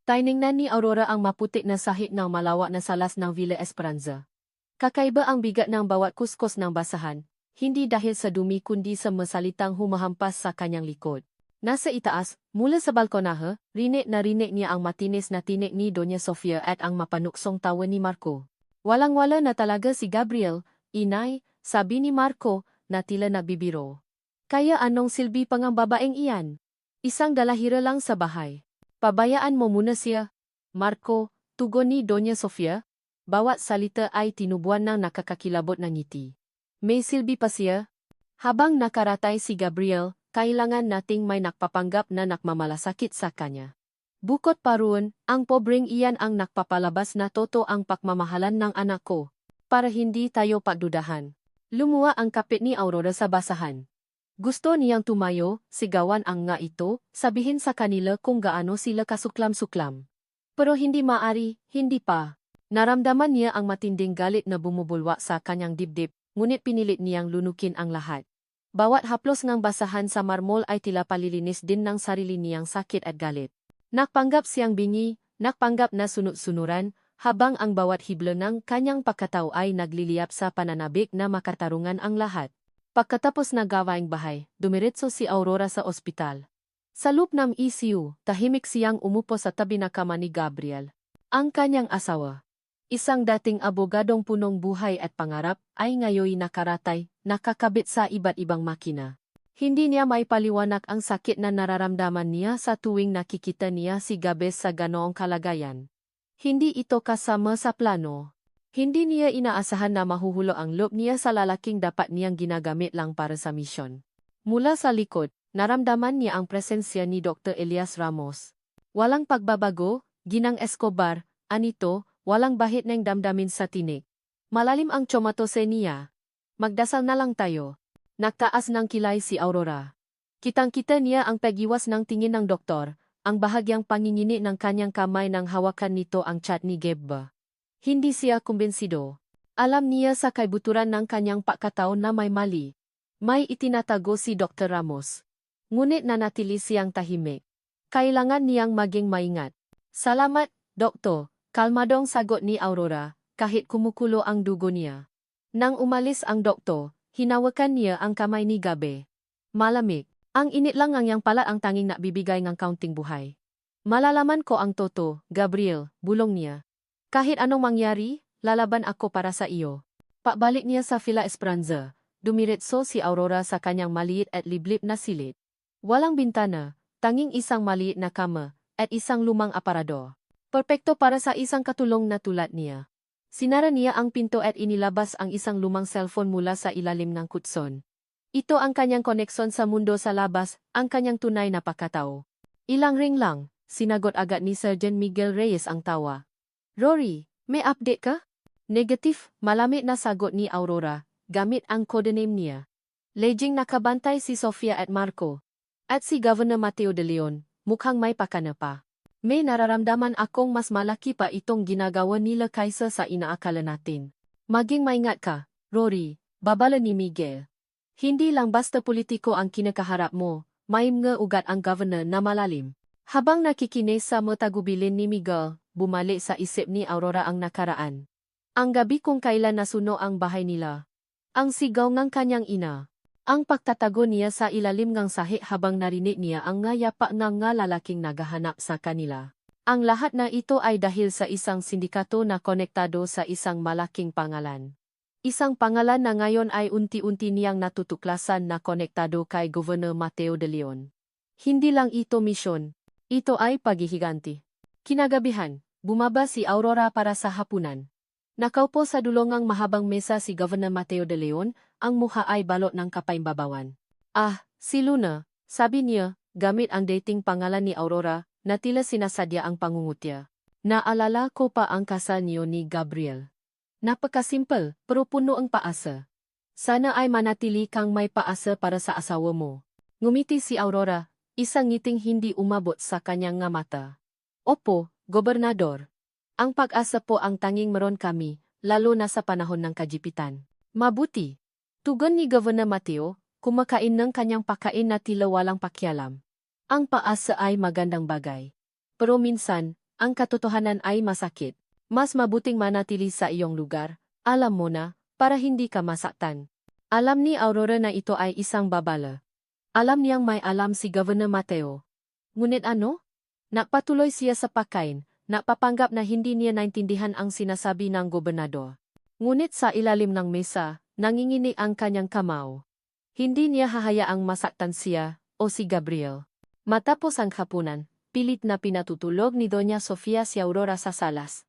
Tiningnan ni Aurora ang maputi na sahig ng malawak na salas ng Villa Esperanza. Kakaiba ang bigat ng bawat kuskus ng basahan, hindi dahil sa dumi kundi sa masalitang humahampas sa kanyang likod. Nasa itaas, mula sa balkonahe, rinig niya ang matinis na tinig ni Doña Sofia at ang mapanuksong tawa ni Marco. Walang-wala na talaga si Gabriel, inay, sabi ni Marco, na tila nagbibiro. Kaya anong silbi pang ang babaeng iyan? Isang dalahira lang sa bahay. Pabayaan mo muna siya. Marco, tugon ni Doña Sofia. Bawat salita ay tinubuan ng nakakakilabot na ngiti. May silbi pa siya? Habang nakaratay si Gabriel, kailangan nating may nakpapanggap na nakmamalasakit sa kanya. Bukod pa roon, ang pobreng iyan ang nakpapalabas na toto ang pakmamahalan ng anak ko. Para hindi tayo pagdudahan. Lumuwa ang kapit ni Aurora sa basahan. Gusto niyang tumayo, sigawan ang nga ito, sabihin sa kanila kung gaano sila kasuklam-suklam. Pero hindi maari, hindi pa. Naramdaman niya ang matinding galit na bumubulwa sa kanyang dibdib, ngunit pinilit niyang lunukin ang lahat. Bawat haplos ng basahan sa marmol ay tila palilinis din ng sarili niyang sakit at galit. Nakpanggap siyang bingi, nakpanggap na sunod-sunuran, habang ang bawat hibla ng kanyang pagkatao ay nagliliyap sa pananabik na makatarungan ang lahat. Pagkatapos na gawaing bahay, dumiretso si Aurora sa ospital. Sa loob ng ECU, tahimik siyang umupo sa tabi na kama ni Gabriel. Ang kanyang asawa. Isang dating abogadong punong buhay at pangarap ay ngayoy nakaratay, nakakabit sa iba't ibang makina. Hindi niya maipaliwanag ang sakit na nararamdaman niya sa tuwing nakikita niya si Gabes sa ganoong kalagayan. Hindi ito kasama sa plano. Hindi niya inaasahan na mahuhulo ang loob niya sa lalaking dapat niyang ginagamit lang para sa misyon. Mula sa likod, naramdaman niya ang presensya ni Dr. Elias Ramos. Walang pagbabago, Ginang Escobar, anito, walang bahit ng damdamin sa tinig. Malalim ang tsomatose niya. Magdasal na lang tayo. Nagtaas ng kilay si Aurora. Kitang-kita niya ang pagiwas ng tingin ng doktor, ang bahagyang pangingini ng kanyang kamay nang hawakan nito ang chat ni Geba. Hindi siya kumbensido. Alam niya sa kaibuturan ng kanyang pagkatao na may mali. May itinatago si Dr. Ramos. Ngunit nanatili siyang tahimik. Kailangan niyang maging maingat. Salamat, Doktor. Kalmadong sagot ni Aurora, kahit kumukulo ang dugo niya. Nang umalis ang doktor, hinawakan niya ang kamay ni Gabe. Malamig. Ang init lang ang yang pala ang tanging nabibigay ng kaunting buhay. Malalaman ko ang toto, Gabriel, bulong niya. Kahit anong mangyari, lalaban ako para sa iyo. Pabalik niya sa Villa Esperanza, dumiretso si Aurora sa kanyang maliit at liblib na silid. Walang bintana, tanging isang maliit na kama, at isang lumang aparador. Perpekto para sa isang katulong na tulad niya. Sinara niya ang pinto at inilabas ang isang lumang cellphone mula sa ilalim ng kutson. Ito ang kanyang koneksyon sa mundo sa labas, ang kanyang tunay na pagkatao. Ilang ring lang, sinagot agad ni Sergeant Miguel Reyes ang tawa. Rory, may update ka? Negative, malamig na sagot ni Aurora, gamit ang codename niya. Lejing nakabantay si Sofia at Marco. At si Governor Mateo de Leon, mukhang may pakana pa. May nararamdaman akong mas malaki pa itong ginagawa nila kaysa sa inaakala natin. Maging maingat ka, Rory, babala ni Miguel. Hindi lang basta politiko ang kinakaharap mo, may mga ugat ang governor na malalim. Habang nakikinig sa matagubilin ni Miguel, bumalik sa isip ni Aurora ang nakaraan. Ang gabi kung kailan nasuno ang bahay nila. Ang sigaw ng kanyang ina. Ang pagtatago niya sa ilalim ng sahi habang narinig niya ang ngayapa ng nga lalaking naghahanap sa kanila. Ang lahat na ito ay dahil sa isang sindikato na konektado sa isang malaking pangalan. Isang pangalan na ngayon ay unti-unti niyang natutuklasan na konektado kay Governor Mateo de Leon. Hindi lang ito misyon, ito ay paghihiganti. Kinagabihan, bumaba si Aurora para sa hapunan. Nakaupo sa dulongang mahabang mesa si Governor Mateo de Leon, ang mukha ay balot ng kapaimbabawan. Ah, si Luna, sabi niya, gamit ang dating pangalan ni Aurora, na tila sinasadya ang pangungutya. Naalala ko pa ang kasal niyo ni Gabriel. Napakasimple, pero puno ang paasa. Sana ay manatili kang may paasa para sa asawa mo. Ngumiti si Aurora, isang ngiting hindi umabot sa kanyang nga mata. Opo, Gobernador. Ang pag-asa po ang tanging meron kami, lalo na sa panahon ng kagipitan. Mabuti. Tugon ni Governor Mateo, kumakain ng kanyang pagkain na tila walang pakialam. Ang paasa ay magandang bagay. Pero minsan, Ang katotohanan ay masakit. Mas mabuting manatili sa iyong lugar, alam mo na, para hindi ka masaktan. Alam ni Aurora na ito ay isang babala. Alam niyang may alam si Governor Mateo. Ngunit ano? Napatuloy siya sa pagkain, napapanggap na hindi niya naintindihan ang sinasabi ng gobernador. Ngunit sa ilalim ng mesa, nanginginig ang kanyang kamao. Hindi niya hahayaang masaktan siya, o si Gabriel. Matapos ang hapunan, pilit na pinatutulog ni Doña Sofia si Aurora sa salas.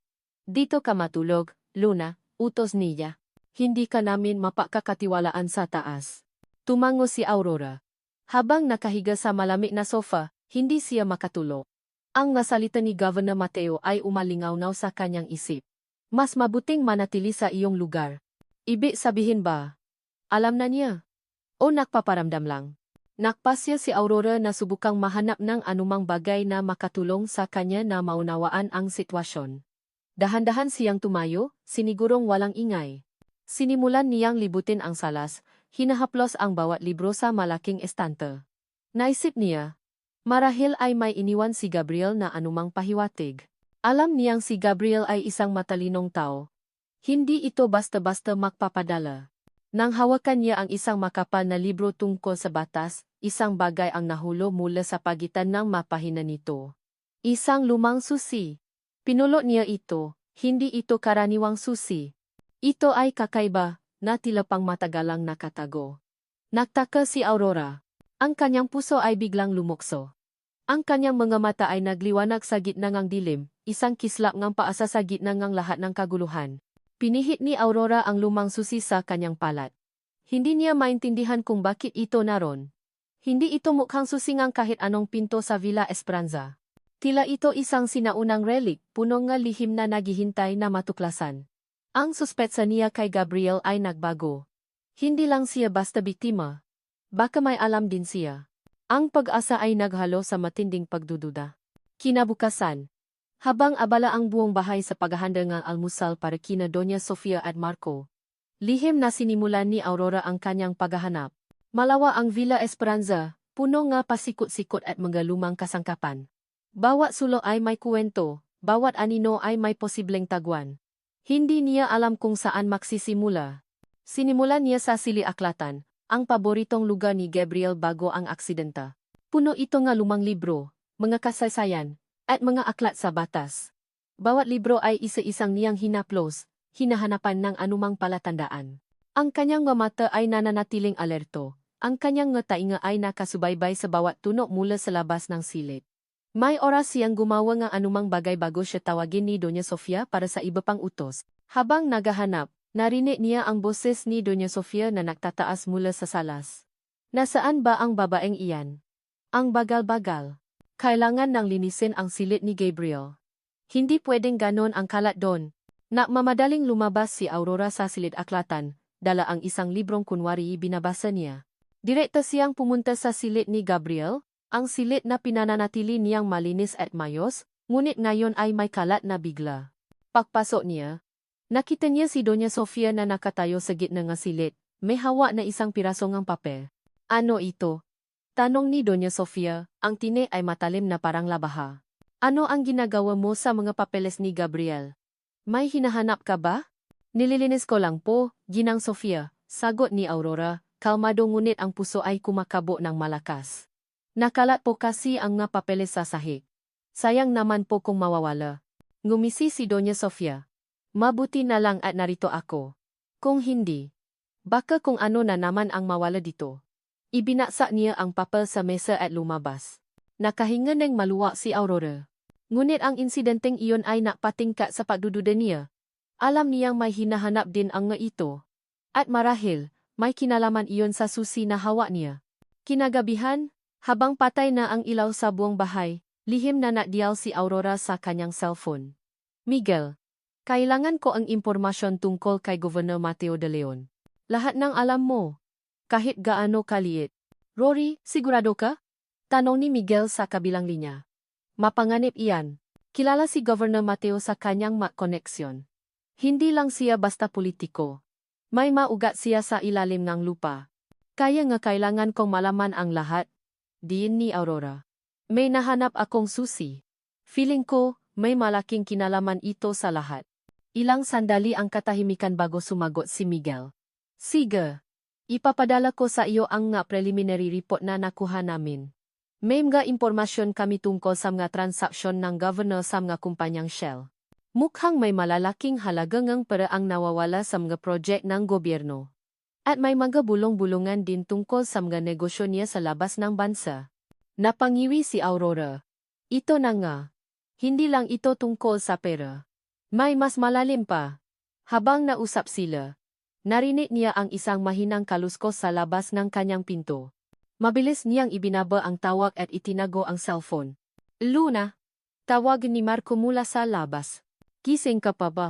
Dito ka matulog, Luna, utos niya. Hindi ka namin mapakakatiwalaan sa taas. Tumango si Aurora. Habang nakahiga sa malamig na sofa, hindi siya makatulog. Ang nasalita ni Governor Mateo ay umalingaw-naw sa kanyang isip. Mas mabuting manatili sa iyong lugar. Ibig sabihin ba? Alam na niya. O nagpaparamdam lang. Nakpasya si Aurora na subukang mahanap ng anumang bagay na makatulong sa kanya na maunawaan ang sitwasyon. Dahan-dahan siyang tumayo, sinigurong walang ingay. Sinimulan niyang libutin ang salas, hinahaplos ang bawat libro sa malaking estante. Naisip niya, marahil ay may iniwan si Gabriel na anumang pahiwatig. Alam niyang si Gabriel ay isang matalinong tao. Hindi ito basta-basta magpapadala. Nang hawakan niya ang isang makapal na libro tungkol sa batas, isang bagay ang nahulo mula sa pagitan ng mapahina nito. Isang lumang susi. Pinulot niya ito, hindi ito karaniwang susi. Ito ay kakaiba, na tila pang matagalang nakatago. Nagtaka si Aurora. Ang kanyang puso ay biglang lumukso. Ang kanyang mga mata ay nagliwanag sa gitna ng dilim, isang kislap ng paasa sa gitna ng lahat ng kaguluhan. Pinihit ni Aurora ang lumang susi sa kanyang palat. Hindi niya maintindihan kung bakit ito naroon. Hindi ito mukhang susingang kahit anong pinto sa Villa Esperanza. Tila ito isang sinaunang relic, puno ng lihim na naghihintay na matuklasan. Ang suspetsa niya kay Gabriel ay nagbago. Hindi lang siya basta biktima. Baka may alam din siya. Ang pag-asa ay naghalo sa matinding pagdududa. Kinabukasan. Habang abala ang buong bahay sa paghahanda ng almusal para kina Doña Sofia at Marco, lihim na sinimulan ni Aurora ang kanyang paghahanap. Malawa ang Villa Esperanza, puno nga pasikot-sikot at mga lumang kasangkapan. Bawat sulok ay may kuwento, bawat anino ay may posibleng tagwan. Hindi niya alam kung saan magsisimula. Sinimulan niya sa Sili-Aklatan, ang paboritong lugar ni Gabriel bago ang aksidenta. Puno ito nga lumang libro, mga kasaysayan, at mga aklat sa batas. Bawat libro ay isa-isang niyang hinaplos, hinahanapan ng anumang palatandaan. Ang kanyang mga mata ay nananatiling alerto, ang kanyang mga tainga ay nakasubaybay sa bawat tunog mula sa labas ng silid. May oras siyang gumawa ng anumang bagay bago siya tawagin ni Doña Sofia para sa iba pang utos. Habang naghahanap, narinig niya ang boses ni Doña Sofia na nagtataas mula sa salas. Nasaan ba ang babaeng iyan? Ang bagal-bagal. Kailangan nang linisin ang silid ni Gabriel. Hindi pwedeng ganon ang kalat doon. Madaling lumabas si Aurora sa Silid-Aklatan, dala ang isang librong kunwari binabasa niya. Direkta siyang pumunta sa silid ni Gabriel, ang silid na pinananatili niyang malinis at mayos, ngunit ngayon ay may kalat na bigla. Pagpasok niya, nakita niya si Doña Sofia na nakatayo sa gitna ng silid, may hawa na isang pirasong ng papel. Ano ito? Tanong ni Doña Sofia, ang tini ay matalim na parang labaha. Ano ang ginagawa mo sa mga papeles ni Gabriel? May hinahanap ka ba? Nililinis ko lang po, Ginang Sofia, sagot ni Aurora, kalmado ngunit ang puso ay kumakabo ng malakas. Nakalat po kasi ang mga papeles sa sahig. Sayang naman po kung mawawala. Ngumisi si Doña Sofia. Mabuti na lang at narito ako. Kung hindi, baka kung ano na naman ang mawala dito. Ibinaksak niya ang papel sa mesa at lumabas. Nakahinga ng maluwag si Aurora. Ngunit ang insidenteng iyon ay napatingkat sa pagdududa niya. Alam niyang may hinahanap din ang nga ito. At marahil, may kinalaman iyon sa susi na hawak niya. Kinagabihan, habang patay na ang ilaw sa buong bahay, lihim na nagdial si Aurora sa kanyang cellphone. Miguel, kailangan ko ang impormasyon tungkol kay Governor Mateo de Leon. Lahat ng alam mo. Kahit gaano kaliit. Rory, sigurado ka? Tanong ni Miguel sa kabilang linya. Mapanganib iyan. Kilala si Governor Mateo sa kanyang koneksyon. Hindi lang siya basta politiko. May maugat siya sa ilalim ng lupa. Kaya nga kailangan kong malaman ang lahat. Diin ni Aurora. May nahanap akong susi. Feeling ko, may malaking kinalaman ito sa lahat. Ilang sandali ang katahimikan bago sumagot si Miguel. Sige. Ipapadala ko sa iyo ang nga preliminary report na nakuha namin. May mga impormasyon kami tungkol sa mga transaksyon ng governor sa mga kumpanyang Shell. Mukhang may malalaking halaga ngang pera ang nawawala sa mga project ng gobyerno. At may mga bulong-bulungan din tungkol sa mga negosyo niya sa labas ng bansa. Napangiwi si Aurora. Ito na nga. Hindi lang ito tungkol sa pera. May mas malalim pa. Habang nausap sila, narinig niya ang isang mahinang kaluskos sa labas ng kanyang pinto. Mabilis niyang ibinaba ang tawag at itinago ang cellphone. Luna! Tawag ni Marco mula sa labas. Gising ka pa ba?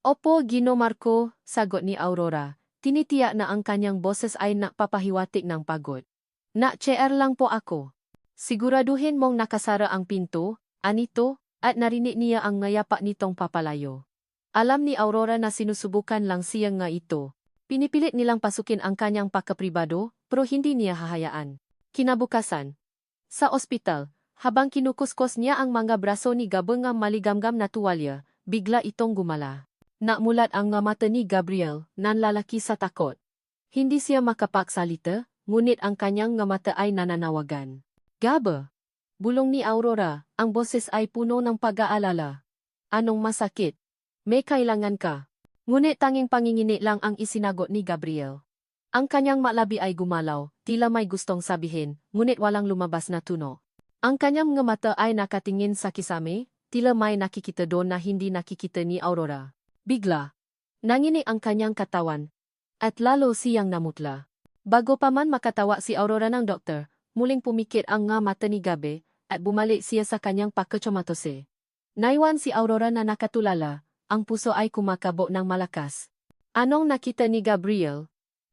Opo, Gino Marco, sagot ni Aurora. Tinitiyak na ang kanyang boses ay napapahiwatig ng pagod. Na-chair lang po ako. Siguraduhin mong nakasara ang pinto, anito, at narinig niya ang ngayapa nitong papalayo. Alam ni Aurora na sinusubukan lang siya nga ito. Pinipilit nilang pasukin ang kanyang pagkapribado, pero hindi niya hahayaan. Kinabukasan. Sa ospital, habang kinukuskos niya ang mga braso ni Gabong ng maligamgam na tuwalya, bigla itong gumala. Namulat ang nga mata ni Gabriel, nanlalaki sa takot. Hindi siya makapagsalita, ngunit ang kanyang nga mata ay nananawagan. Gaba! Bulong ni Aurora, ang boses ay puno ng pag-aalala. Anong masakit? May kailangan ka. Ngunit tanging pangingini lang ang isinagot ni Gabriel. Ang kanyang malabi ay gumalaw, tila may gustong sabihin, ngunit walang lumabas na tuno. Ang kanyang nga mata ay nakatingin sa kisame, tila may nakikita doon na hindi nakikita ni Aurora. Bigla, nanginig ang kanyang katawan, at lalo siyang namutla. Bago pa man makatawa si Aurora ng doktor, muling pumikit ang nga mata ni Gabe, at bumalik siya sa kanyang pagkachomatose. Naiwan si Aurora na nakatulala, ang puso ay kumakabo ng malakas. Anong nakita ni Gabriel?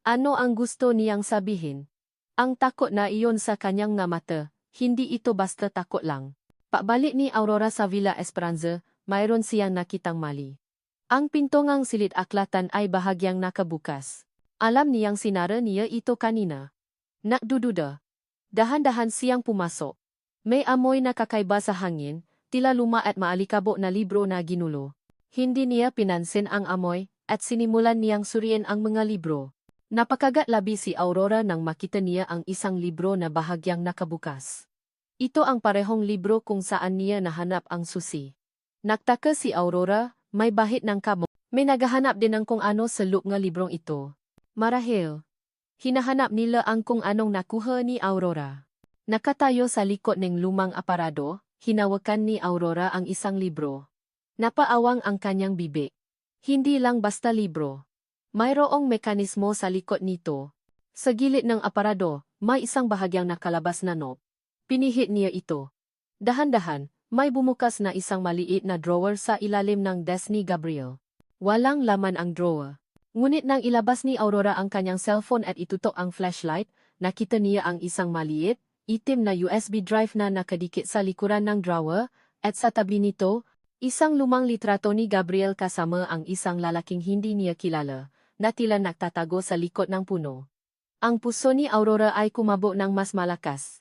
Ano ang gusto niyang sabihin? Ang takot na iyon sa kanyang nga mata, hindi ito basta takot lang. Pabalik ni Aurora sa Villa Esperanza, mayroon siyang nakitang mali. Ang pinto ngang silid aklatan ay bahagyang nakabukas. Alam niyang sinara niya ito kanina. Nakdududa. Dahan-dahan siyang pumasok. May amoy na kakaiba sa hangin, tila luma at maalikabok na libro na ginulo. Hindi niya pinansin ang amoy, at sinimulan niyang suriin ang mga libro. Napakagat labi si Aurora nang makita niya ang isang libro na bahagyang nakabukas. Ito ang parehong libro kung saan niya nahanap ang susi. Nagtaka si Aurora, may bahid ng kamo. May naghahanap din ng kung ano sa loob nga librong ito. Marahil, hinahanap nila ang kung anong nakuha ni Aurora. Nakatayo sa likod ng lumang aparado, hinawakan ni Aurora ang isang libro. Napaawang ang kanyang bibig. Hindi lang basta libro. Mayroong mekanismo sa likod nito. Sa gilid ng aparado, may isang bahagyang nakalabas na knob. Pinihit niya ito. Dahan-dahan, may bumukas na isang maliit na drawer sa ilalim ng desk ni Gabriel. Walang laman ang drawer. Ngunit nang ilabas ni Aurora ang kanyang cellphone at itutok ang flashlight, nakita niya ang isang maliit, itim na USB drive na nakadikit sa likuran ng drawer, at sa tabi nito, isang lumang litrato ni Gabriel kasama ang isang lalaking hindi niya kilala, na tila nagtatago sa likod ng puno. Ang puso ni Aurora ay kumabo ng mas malakas.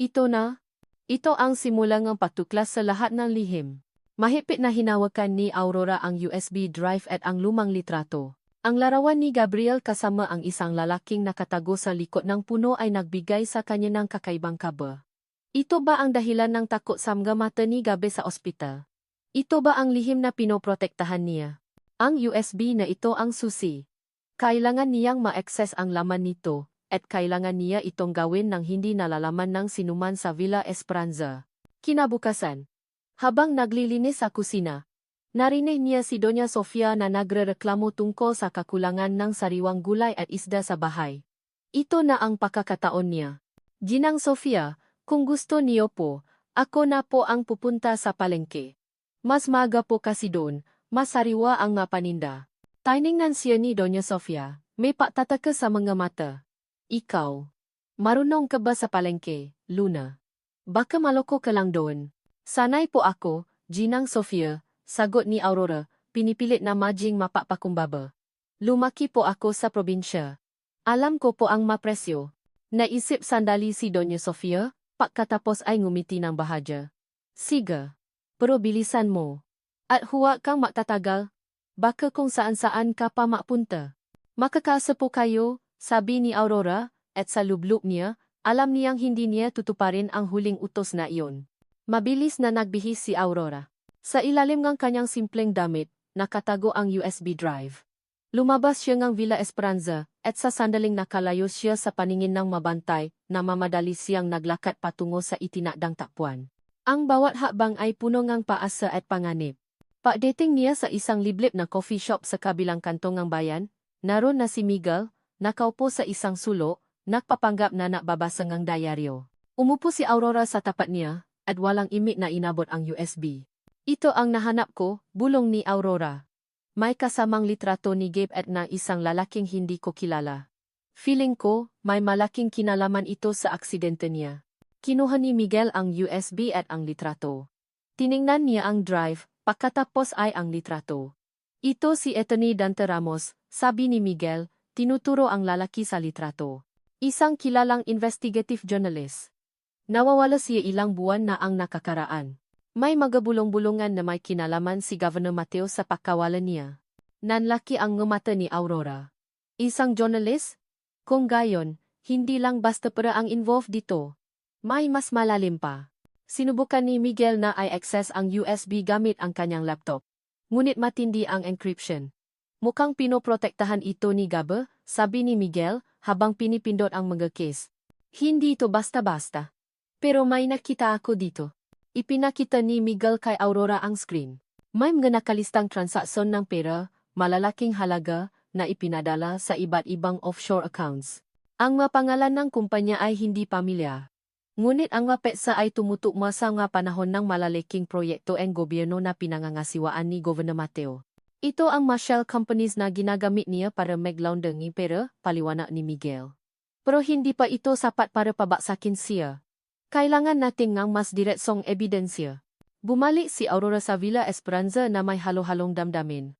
Ito na. Ito ang simula ng pagtuklas sa lahat ng lihim. Mahigpit na hinawakan ni Aurora ang USB drive at ang lumang litrato. Ang larawan ni Gabriel kasama ang isang lalaking nakatago sa likod ng puno ay nagbigay sa kanya ng kakaibang kaba. Ito ba ang dahilan ng takot sa mga mata ni Gabe sa ospital? Ito ba ang lihim na pinoprotektahan niya? Ang USB na ito ang susi. Kailangan niyang ma-access ang laman nito, at kailangan niya itong gawin nang hindi nalalaman ng sinuman sa Villa Esperanza. Kinabukasan. Habang naglilinis sa kusina, narinig niya si Doña Sofia na nagrereklamo tungkol sa kakulangan ng sariwang gulay at isda sa bahay. Ito na ang pakakataon niya. Ginang Sofia, kung gusto niyo po, ako na po ang pupunta sa palengke. Mas maga po kasi doon, mas sariwa ang nga paninda. Tiningnan siya ni Doña Sofia, may pagtataka sa mga mata. Ikaw, marunong ka ba sa palengke, Luna? Baka maloko ka lang doon. Sanay po ako, Ginang Sofia, sagot ni Aurora, pinipilit na maging mapapakumbaba. Lumaki po ako sa probinsya. Alam ko po ang mapresyo. Naisip sandali si Doña Sofia, pagkatapos ay ngumiti ng bahagya. Siga. Pero bilisan mo. At huwag kang magtatagal. Baka kung saan-saan ka pa mapunta. Makakasa po kayo, sabi ni Aurora, at sa lublub niya, alam niyang hindi niya tutuparin ang huling utos na iyon. Mabilis na nagbihis si Aurora. Sa ilalim ng kanyang simpleng damit, nakatago ang USB drive. Lumabas siya ng Villa Esperanza, at sa sandaling nakalayo siya sa paningin ng mabantay, na mamadali siyang naglakad patungo sa itinakdang takbuhan. Ang bawat hakbang ay puno ng paasa at panganib. Pagdating niya sa isang liblib na coffee shop sa kabilang kanto ng bayan, naroon na si Miguel, nakaupo sa isang sulok, nagpapanggap na nakbabasa ng diaryo. Umupo si Aurora sa tapat niya, at walang imik na inabot ang USB. Ito ang nahanap ko, bulong ni Aurora. May kasamang litrato ni Gabe at na isang lalaking hindi ko kilala. Feeling ko, may malaking kinalaman ito sa aksidente niya. Kinuha ni Miguel ang USB at ang litrato. Tiningnan niya ang drive, pagkatapos ay ang litrato. Ito si Anthony Dante Ramos, sabi ni Miguel, tinuturo ang lalaki sa litrato. Isang kilalang investigative journalist. Nawawala siya ilang buwan na ang nakakaraan. May magabulong-bulungan na may kinalaman si Governor Mateo sa pagkawalan niya. Nanlaki ang ngumata ni Aurora. Isang journalist? Kung gayon, hindi lang basta para ang involved dito. May mas malalim pa. Sinubukan ni Miguel na i-access ang USB gamit ang kanyang laptop. Ngunit matindi ang encryption. Mukhang pinoprotektahan ito ni Gabe, sabi ni Miguel, habang pinipindot ang mga case. Hindi ito basta-basta. Pero may nakita ako dito. Ipinakita ni Miguel kay Aurora ang screen. May mga nakalistang transaksyon ng pera, malalaking halaga, na ipinadala sa iba't ibang offshore accounts. Ang mga pangalan ng kumpanya ay hindi pamilyar. Ngunit ang mga petsa ay tumutugma sa mga panahon ng malalaking proyekto ng gobyerno na pinangangasiwaan ni Governor Mateo. Ito ang mga shell companies na ginagamit niya para mag-launder ng pera, paliwanag ni Miguel. Pero hindi pa ito sapat para pabaksakin siya. Kailangan nating ng mas diretsong ebidensya. Bumalik si Aurora sa Villa Esperanza na may halo-halong damdamin.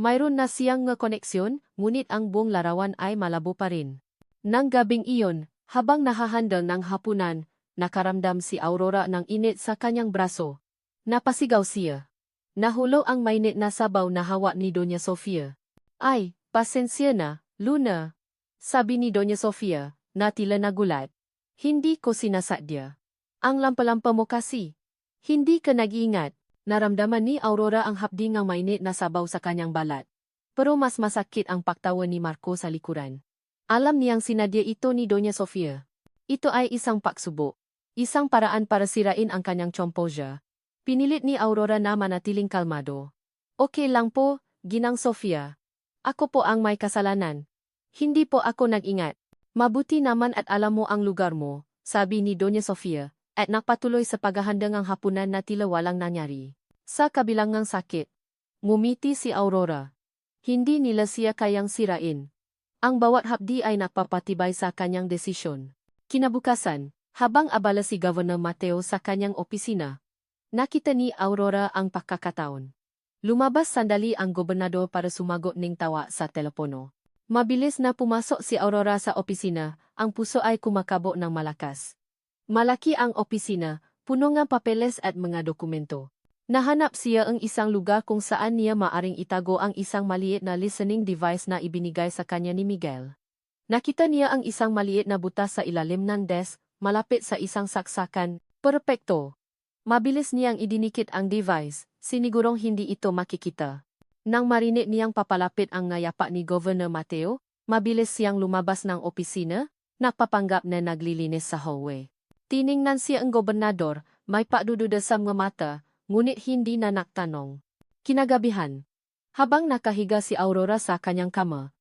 Mayroon na siyang nga koneksyon, ngunit ang buong larawan ay malabo pa rin. Nang gabing iyon, habang nahahandang ng hapunan, nakaramdam si Aurora ng init sa kanyang braso. Napasigaw siya. Nahulog ang mainit na sabaw na hawak ni Doña Sofia. Ay, pasensya na, Luna. Sabi ni Doña Sofia, na tila nagulat. Hindi ko sinasadya. Ang lampa-lampa mo kasi. Hindi ka nag-iingat. Naramdaman ni Aurora ang hapdi ng mainit na sabaw sa kanyang balat. Pero mas masakit ang pagtawa ni Marco sa likuran. Alam niyang sinadya ito ni Doña Sofia. Ito ay isang pagsubok. Isang paraan para sirain ang kanyang composure. Pinilit ni Aurora na manatiling kalmado. Okay lang po, Ginang Sofia. Ako po ang may kasalanan. Hindi po ako nag-ingat. Mabuti naman at alam mo ang lugar mo, sabi ni Doña Sofia, at nakpatuloy sa paghahanda ng hapunan na tila walang nangyari. Sa kabilang ng sakit, ngumiti si Aurora. Hindi nila siya kayang sirain. Ang bawat hapdi ay napapatibay sa kanyang desisyon. Kinabukasan, habang abala si Governor Mateo sa kanyang opisina, nakita ni Aurora ang pagkakataon. Lumabas sandali ang gobernador para sumagot ng tawa sa telepono. Mabilis na pumasok si Aurora sa opisina, ang puso ay kumakabo ng malakas. Malaki ang opisina, puno ng papeles at mga dokumento. Nahanap siya ang isang lugar kung saan niya maaring itago ang isang maliit na listening device na ibinigay sa kanya ni Miguel. Nakita niya ang isang maliit na butas sa ilalim ng desk, malapit sa isang saksakan. Perpekto. Mabilis niyang idinikit ang device, sinigurong hindi ito makikita. Nang marinig niyang papalapit ang ngayapa ni Governor Mateo, mabilis siyang lumabas ng opisina, nagpapanggap na naglilinis sa hallway. Tiningnan siya ang gobernador, may padududa sa mga mata, ngunit hindi na nagtanong. Kinagabihan. Habang nakahiga si Aurora sa kanyang kama,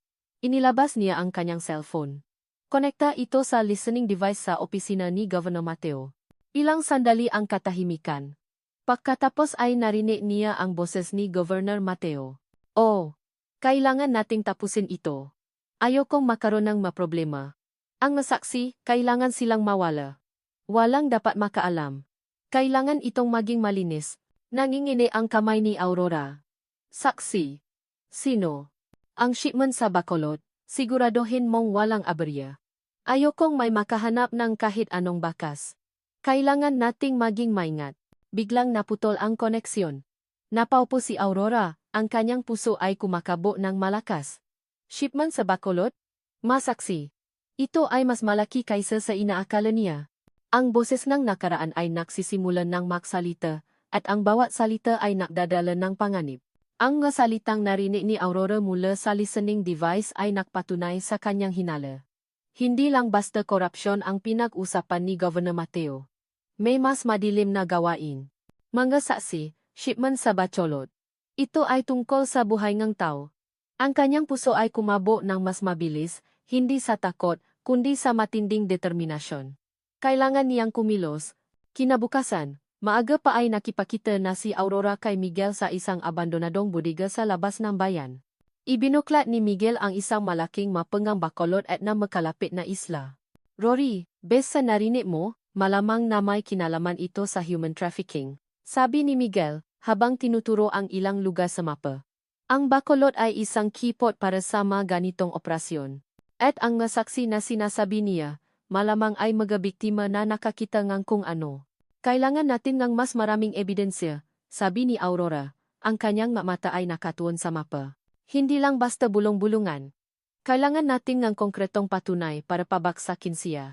inilabas niya ang kanyang cellphone. Konekta ito sa listening device sa opisina ni Governor Mateo. Ilang sandali ang katahimikan. Pagkatapos ay narinig niya ang boses ni Governor Mateo. Oh, kailangan nating tapusin ito. Ayokong makaroon ng maproblema. Ang masaksi, kailangan silang mawala. Walang dapat makaalam. Kailangan itong maging malinis. Nangingini ang kamay ni Aurora. Saksi. Sino? Ang shipment sa Bacolod, siguraduhin mong walang aberya. Ayokong may makahanap ng kahit anong bakas. Kailangan nating maging maingat. Biglang naputol ang koneksyon. Napaupo si Aurora, ang kanyang puso ay kumakabo ng malakas. Shipment sa Bacolod? Masaksi. Ito ay mas malaki kaysa sa inaakala niya. Ang boses ng nakaraan ay nagsisimulan ng magsalita, at ang bawat salita ay nagdadala ng panganib. Ang mga salitang narinig ni Aurora mula sa listening device ay nagpatunay sa kanyang hinala. Hindi lang basta korupsyon ang pinag-usapan ni Governor Mateo. May mas madilim na gawain. Mga saksi, shipment sa Bacolod. Ito ay tungkol sa buhay ng tao. Ang kanyang puso ay kumabo ng mas mabilis, hindi sa takot, kundi sa matinding determinasyon. Kailangan niyang kumilos. Kinabukasan, maaga pa ay nakipakita na si Aurora kay Miguel sa isang abandonadong bodega sa labas ng bayan. Ibinuklat ni Miguel ang isang malaking mapengang bakolod at na makalapit na isla. Rory, bes sa narinig mo, malamang na may kinalaman ito sa human trafficking, sabi ni Miguel, habang tinuturo ang ilang lugar sa mapa. Ang bakolod ay isang keypot para sa mga ganitong operasyon. At ang masaksi na sinasabi niya, malamang ay mga biktima na nakakita ng kung ano. Kailangan natin ng mas maraming ebidensya, sabi ni Aurora. Ang kanyang mata ay nakatuon sa mapa. Hindi lang basta bulong-bulungan. Kailangan natin ng konkretong patunay para pabaksakin siya.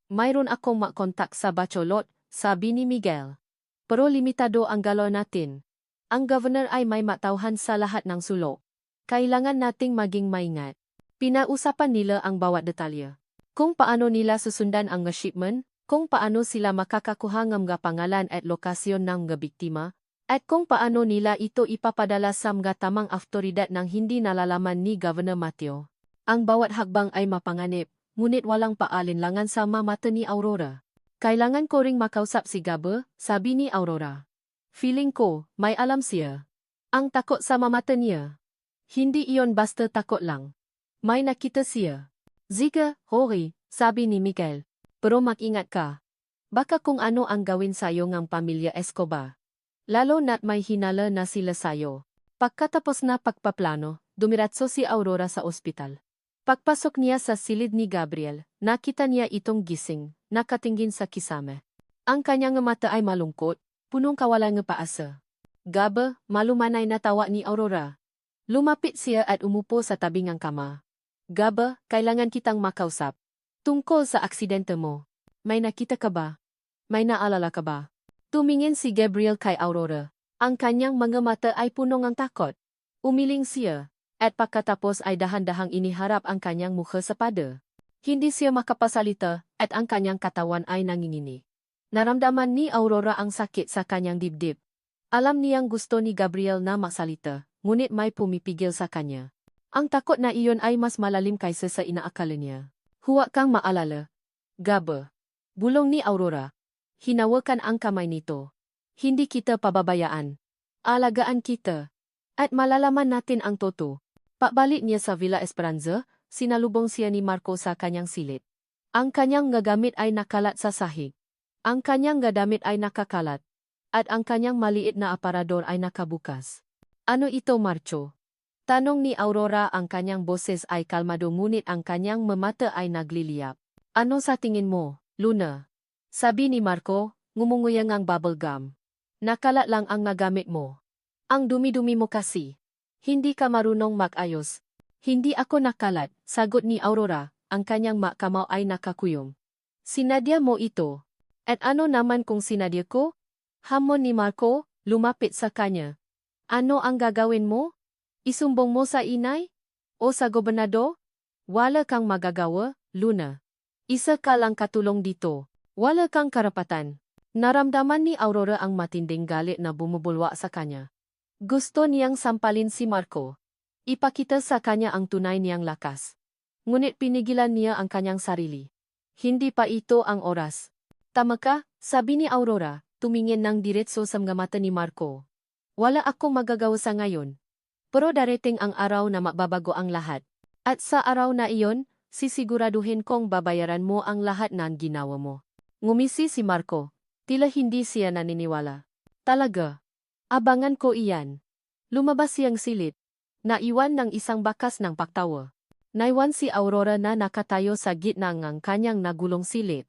Mayroon akong makontak sa Bacolod, sabi ni Miguel. Pero limitado ang galaw natin. Ang governor ay may matauhan sa lahat ng sulok. Kailangan nating maging maingat. Pinausapan nila ang bawat detalye. Kung paano nila susundan ang shipment, kung paano sila makakakuha ng mga pangalan at lokasyon ng mga biktima, at kung paano nila ito ipapadala sa mga tamang awtoridad ng hindi nalalaman ni Governor Mateo. Ang bawat hakbang ay mapanganib, ngunit walang paalinlangan sa mata ni Aurora. Kailangan ko ring makausap si Gabe, sabi ni Aurora. Feeling ko, may alam siya. Ang takot sa mata niya. Hindi iyon basta takot lang. May nakita siya. Zika, Hori, sabi ni Miguel. Pero mag-ingat ka. Baka kung ano ang gawin sa'yo ng pamilya Escobar. Lalo na't may hinala na sila sa'yo. Pagkatapos na pagpaplano, dumiratso si Aurora sa ospital. Pagpasok niya sa silid ni Gabriel, nakita niya itong gising, nakatingin sa kisame. Ang kanyang mata ay malungkot, punong kawalan ng paasa. Gabe, malumanay na tawa ni Aurora. Lumapit siya at umupo sa tabing ng kama. Gabe, kailangan kitang makausap. Tungkol sa aksidente mo. May nakita ka ba? May naalala ka ba? Tumingin si Gabriel kay Aurora. Ang kanyang mga mata ay punong ng takot. Umiling siya, at pagkatapos ay dahan-dahang iniharap ang kanyang mukha sa pada. Hindi siya makapasalita, at ang kanyang katawan ay nangingini. Naramdaman ni Aurora ang sakit sa kanyang dibdib. Alam niyang gusto ni Gabriel na masalita, ngunit may pumipigil sa kanya. Ang takot na iyon ay mas malalim kaysa sa inaakala niya. Huwag kang maalala. Gabe. Bulong ni Aurora. Hinawakan ang kamay nito. Hindi kita pababayaan. Alagaan kita. At malalaman natin ang totoo. Pabalik niya sa Villa Esperanza, sinalubong siya ni Marco sa kanyang silid. Ang kanyang gagamit ay nakalat sa sahig. Ang kanyang gadamit ay nakakalat. At ang kanyang maliit na aparador ay nakabukas. Ano ito, Marco? Tanong ni Aurora, ang kanyang boses ay kalmado ngunit ang kanyang mata ay nagliliyap. Ano sa tingin mo, Luna? Sabi ni Marco, ngumunguyang ang bubblegum. Nakalat lang ang nagamit mo. Ang dumi-dumi mo kasi. Hindi ka marunong mag-ayos. Hindi ako nakalat, sagot ni Aurora, ang kanyang kamao ay nakakuyom. Sinadya mo ito. At ano naman kung sinadya ko? Hamon ni Marco, lumapit sa kanya. Ano ang gagawin mo? Isumbong mo sa inay? O sa gobernador? Wala kang magagawa, Luna. Isa ka lang katulong dito. Wala kang karapatan. Naramdaman ni Aurora ang matinding galit na bumubulwa sa kanya. Gusto niyang sampalin si Marco. Ipakita sa kanya ang tunay niyang lakas. Ngunit pinigilan niya ang kanyang sarili. Hindi pa ito ang oras. Tama ka, sabi ni Aurora, tumingin ng diretso sa mga mata ni Marco. Wala akong magagawa sa ngayon. Pero darating ang araw na mababago ang lahat. At sa araw na iyon, sisiguraduhin kong babayaran mo ang lahat ng ginawa mo. Ngumisi si Marco. Tila hindi siya naniniwala. Talaga? Abangan ko iyan. Lumabas siyang silid. Naiwan ng isang bakas ng paktawa. Naiwan si Aurora na nakatayo sa gitna ng kanyang nagulong silid.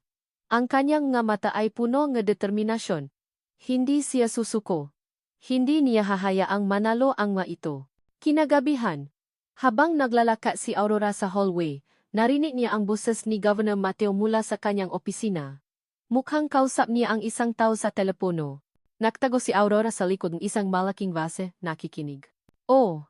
Ang kanyang nga mata ay puno ng determinasyon. Hindi siya susuko. Hindi niya hahayaang manalo ang mga ito. Kinagabihan, habang naglalakad si Aurora sa hallway, narinig niya ang boses ni Governor Mateo mula sa kanyang opisina. Mukhang kausap niya ang isang tao sa telepono. Naktago si Aurora sa likod ng isang malaking vase, nakikinig. Oh,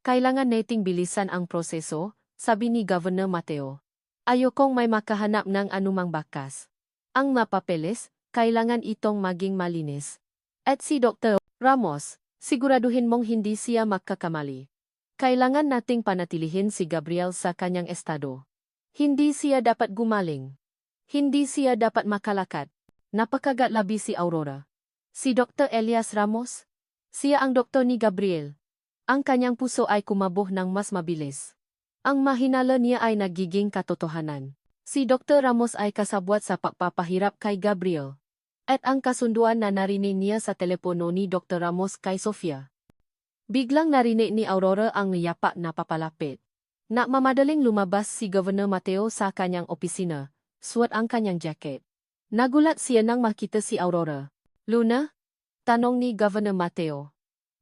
kailangan nating bilisan ang proseso, sabi ni Governor Mateo. Ayokong may makahanap ng anumang bakas. Ang mapapeles, kailangan itong maging malinis. At si Dr. Ramos, siguraduhin mong hindi siya magkakamali. Kailangan nating panatilihin si Gabriel sa kanyang estado. Hindi siya dapat gumaling. Hindi siya dapat makalakad. Napakagatlabi si Aurora. Si Dr. Elias Ramos? Siya ang doktor ni Gabriel. Ang kanyang puso ay kumabuh ng mas mabilis. Ang mahinala niya ay nagiging katotohanan. Si Dr. Ramos ay kasabwat sa pagpapahirap kay Gabriel. At ang kasunduan na narinig niya sa telepono ni Dr. Ramos kay Sofia. Biglang narinig ni Aurora ang yapak na papalapit. Madaling lumabas si Governor Mateo sa kanyang opisina, suot ang kanyang jacket. Nagulat siya nang makita si Aurora. Luna? Tanong ni Governor Mateo.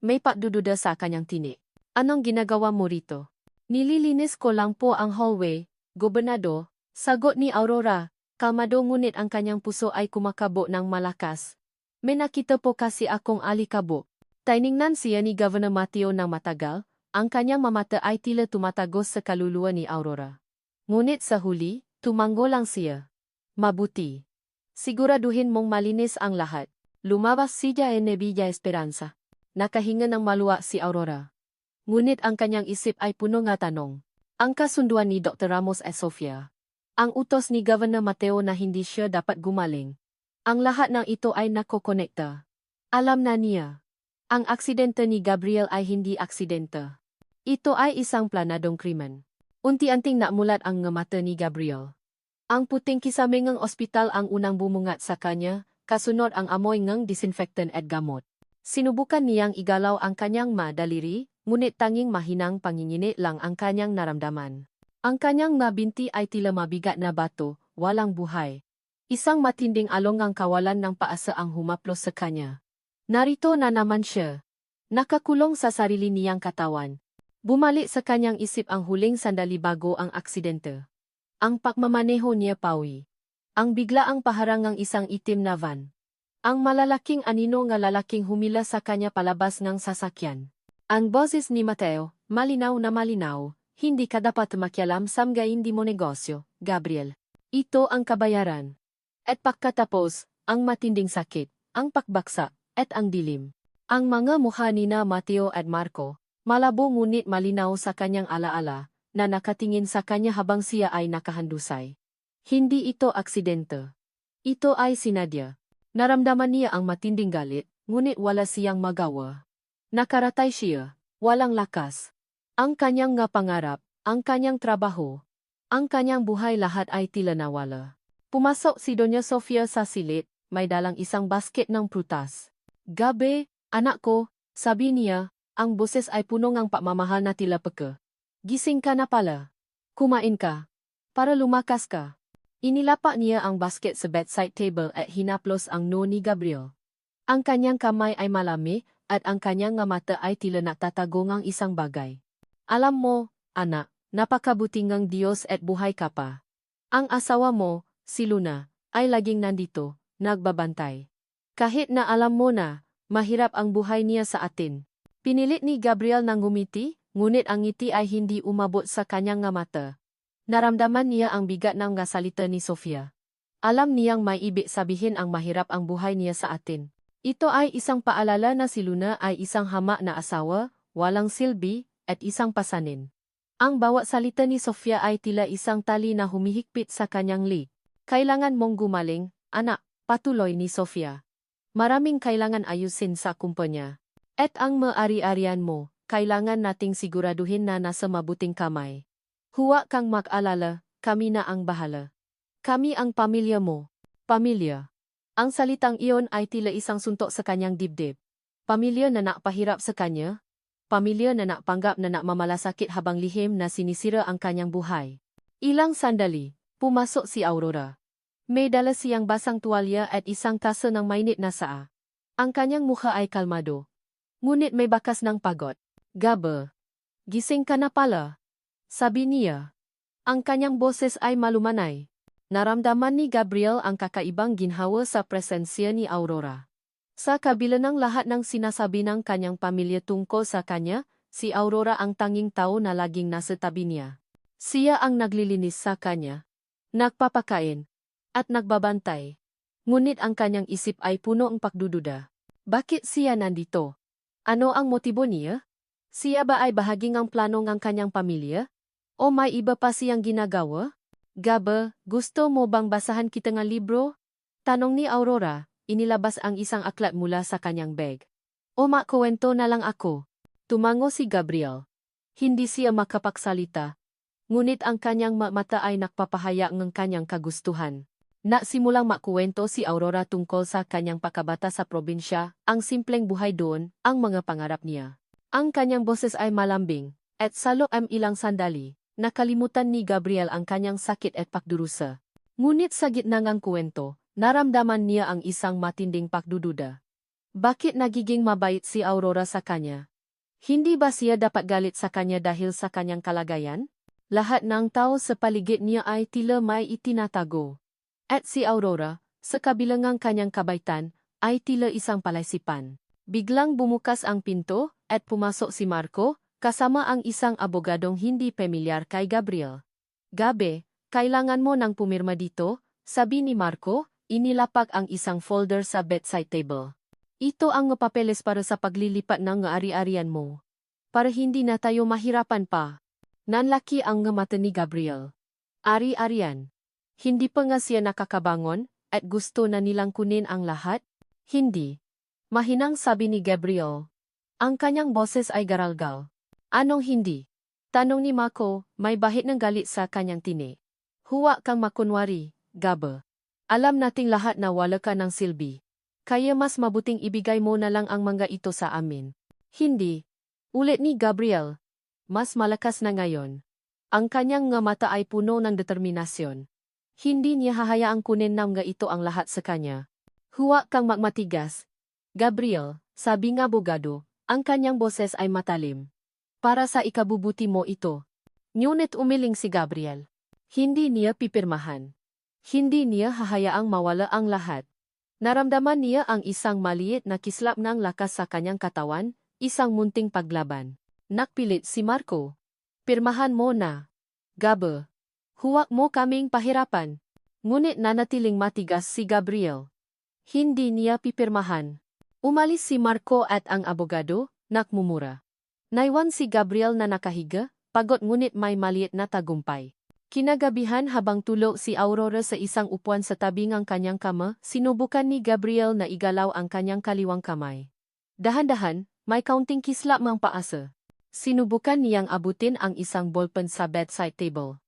May pagdududa sa kanyang tinik. Anong ginagawa mo rito? Nililinis ko lang po ang hallway, Gobernador, sagot ni Aurora. Kalmado ngunit ang kanyang puso ay kumakabo ng malakas. May nakita po kasi akong alikabok. Tiningnan siya ni Governor Mateo ng matagal, ang kanyang mamata ay tila tumatagos sa kaluluwa ni Aurora. Ngunit sa huli, tumango lang siya. Mabuti. Siguraduhin mong malinis ang lahat. Lumabas siya en Villa Esperanza. Nakahinga ng maluwa si Aurora. Ngunit ang kanyang isip ay puno ng tanong. Ang kasunduan ni Dr. Ramos at Sofia. Ang utos ni Governor Mateo na hindi siya dapat gumaling. Ang lahat ng ito ay nakokonekta. Alam na niya. Ang aksidente ni Gabriel ay hindi aksidente. Ito ay isang planadong krimen. Unti-unting namulat ang mata ni Gabriel. Ang puting kisame ng ospital ang unang bumungat sa kanya, kasunod ang amoy ng disinfectant at gamot. Sinubukan niyang igalaw ang kanyang daliri, ngunit tanging mahinang panginginit lang ang kanyang naramdaman. Ang kanyang binti ay tila mabigat na bato, walang buhay. Isang matinding along ang kawalan ng paasa ang humaplos sa kanya. Narito na naman siya. Nakakulong sa sarili niyang katawan. Bumalik sa kanyang isip ang huling sandali bago ang aksidente. Ang pagmamaneho niya pawi. Ang biglaang paharang ng isang itim na van. Ang malalaking anino ng lalaking humila sa kanya palabas ng sasakyan. Ang boses ni Mateo, malinaw na malinaw, hindi ka dapat makialam sa mga hindi mo negosyo, Gabriel. Ito ang kabayaran. At pagkatapos, ang matinding sakit, ang pakbaksa, at ang dilim. Ang mga mukha ni Mateo at Marco, malabo ngunit malinaw sa kanyang alaala, na nakatingin sa kanya habang siya ay nakahandusay. Hindi ito aksidente. Ito ay sinadya. Naramdaman niya ang matinding galit, ngunit wala siyang magawa. Nakaratay siya, walang lakas. Ang kanyang pangarap, ang kanyang trabaho, ang kanyang buhay lahat ay tila nawala. Pumasok si Doña Sofia sa silid, may dalang isang basket ng prutas. Gabi, anak ko, sabi niya, ang boses ay puno ng pagmamahal na tila peka. Gising ka na pala. Kumain ka. Para lumakas ka. Inilapak niya ang basket sa bedside table at hinaplos ang noo ni Gabriel. Ang kanyang kamay ay malami at ang kanyang mata ay tila natatago ng isang bagay. Alam mo, anak, napakabuti ng Diyos at buhay ka pa. Ang asawa mo, si Luna, ay laging nandito, nagbabantay. Kahit na alam mo na, mahirap ang buhay niya sa atin. Pinilit ni Gabriel nang ngumiti, ngunit ang ngiti ay hindi umabot sa kanyang mata. Naramdaman niya ang bigat ng salita ni Sofia. Alam niyang may ibig sabihin ang mahirap ang buhay niya sa atin. Ito ay isang paalala na si Luna ay isang hamak na asawa, walang silbi, at isang pasanin. Ang bawat salita ni Sofia ay tila isang tali na humihigpit sa kanyang lig. Kailangan mong gumaling, anak, patuloy ni Sofia. Maraming kailangan ayusin sa kumpanya. At ang maari-arian mo, kailangan nating siguraduhin na nasa mabuting kamay. Huwag kang mag-alala, kami na ang bahala. Kami ang pamilya mo. Pamilya. Ang salitang iyon ay tila isang suntok sa kanyang dibdib. Pamilya na nakpahirap sa kanya. Pamilya na nakpanggap na nakmamalasakit habang lihim na sinisira ang kanyang buhay. Ilang sandali, pumasok si Aurora. May dala siyang basang tuwalya at isang tasa ng mainit na saa. Ang kanyang mukha ay kalmado. Ngunit may bakas ng pagod. Gabe, gising ka na pala. Sabi niya. Ang kanyang boses ay malumanay. Naramdaman ni Gabriel ang kakaibang ginhawa sa presensya ni Aurora. Sa kabila ng lahat ng sinasabi ng kanyang pamilya tungkol sa kanya, si Aurora ang tanging tao na laging nasa tabi niya. Siya ang naglilinis sa kanya, nagpapakain, at nagbabantay. Ngunit ang kanyang isip ay puno ng pagdududa. Bakit siya nandito? Ano ang motibo niya? Siya ba ay bahagi ng plano ng kanyang pamilya? O may iba pa siyang ginagawa? Gabe, gusto mo bang basahan kita ng libro? Tanong ni Aurora, inilabas ang isang aklat mula sa kanyang bag. O makuwento na lang ako. Tumango si Gabriel. Hindi siya makapagsalita. Ngunit ang kanyang mata ay nakpapahayag ng kanyang kagustuhan. Simulang makuwento si Aurora tungkol sa kanyang pagkabata sa probinsya, ang simpleng buhay doon, ang mga pangarap niya. Ang kanyang boses ay malambing, at sa loob ng ilang sandali, nakalimutan ni Gabriel ang kanyang sakit at pagdurusa. Ngunit sa gitna ng kwento, naramdaman niya ang isang matinding pagdududa. Bakit nagiging mabait si Aurora sa kanya? Hindi ba siya dapat galit sa kanya dahil sa kanyang kalagayan? Lahat ng tao sa paligid niya ay tila may itinatago. At si Aurora, sa kabilang ng kanyang kabaitan, ay tila isang palaisipan. Biglang bumukas ang pinto, at pumasok si Marco, kasama ang isang abogadong hindi pamilyar kay Gabriel. Gabe, kailangan mo nang pumirma dito, sabi ni Marco, inilapag ang isang folder sa bedside table. Ito ang papeles para sa paglilipat ng ari-arian mo. Para hindi na tayo mahirapan pa. Nanlaki ang mata ni Gabriel. Ari-arian. Hindi pa nga siya nakakabangon, at gusto na nilang kunin ang lahat? Hindi. Mahinang sabi ni Gabriel. Ang kanyang boses ay garalgal. Anong hindi? Tanong ni Marco, may bahid ng galit sa kanyang tini. Huwag kang makunwari, Gabe. Alam nating lahat na wala ka ng silbi. Kaya mas mabuting ibigay mo na lang ang mga ito sa amin. Hindi. Ulit ni Gabriel. Mas malakas na ngayon. Ang kanyang mata ay puno ng determinasyon. Hindi niya hahayaang kunin ng mga ito ang lahat sa kanya. Huwag kang magmatigas. Gabriel, sabi ng abogado, ang kanyang boses ay matalim. Para sa ikabubuti mo ito. Ngunit umiling si Gabriel. Hindi niya pipirmahan. Hindi niya hahayaang mawala ang lahat. Naramdaman niya ang isang maliit na kislap ng lakas sa kanyang katawan, isang munting paglaban. Nakpilit si Marco. Pirmahan mo na. Gabe. Huwag mo kaming pahirapan. Ngunit nanatiling matigas si Gabriel. Hindi niya pipirmahan. Umalis si Marco at ang abogado, nakmumura. Naiwan si Gabriel na nakahiga, pagod ngunit may maliit na tagumpay. Kinagabihan habang tulog si Aurora sa isang upuan sa tabi ng kanyang kama, sinubukan ni Gabriel na igalaw ang kanyang kaliwang kamay. Dahan-dahan, may kaunting kislap ng paasa. Sinubukan niyang abutin ang isang ballpen sa bedside table.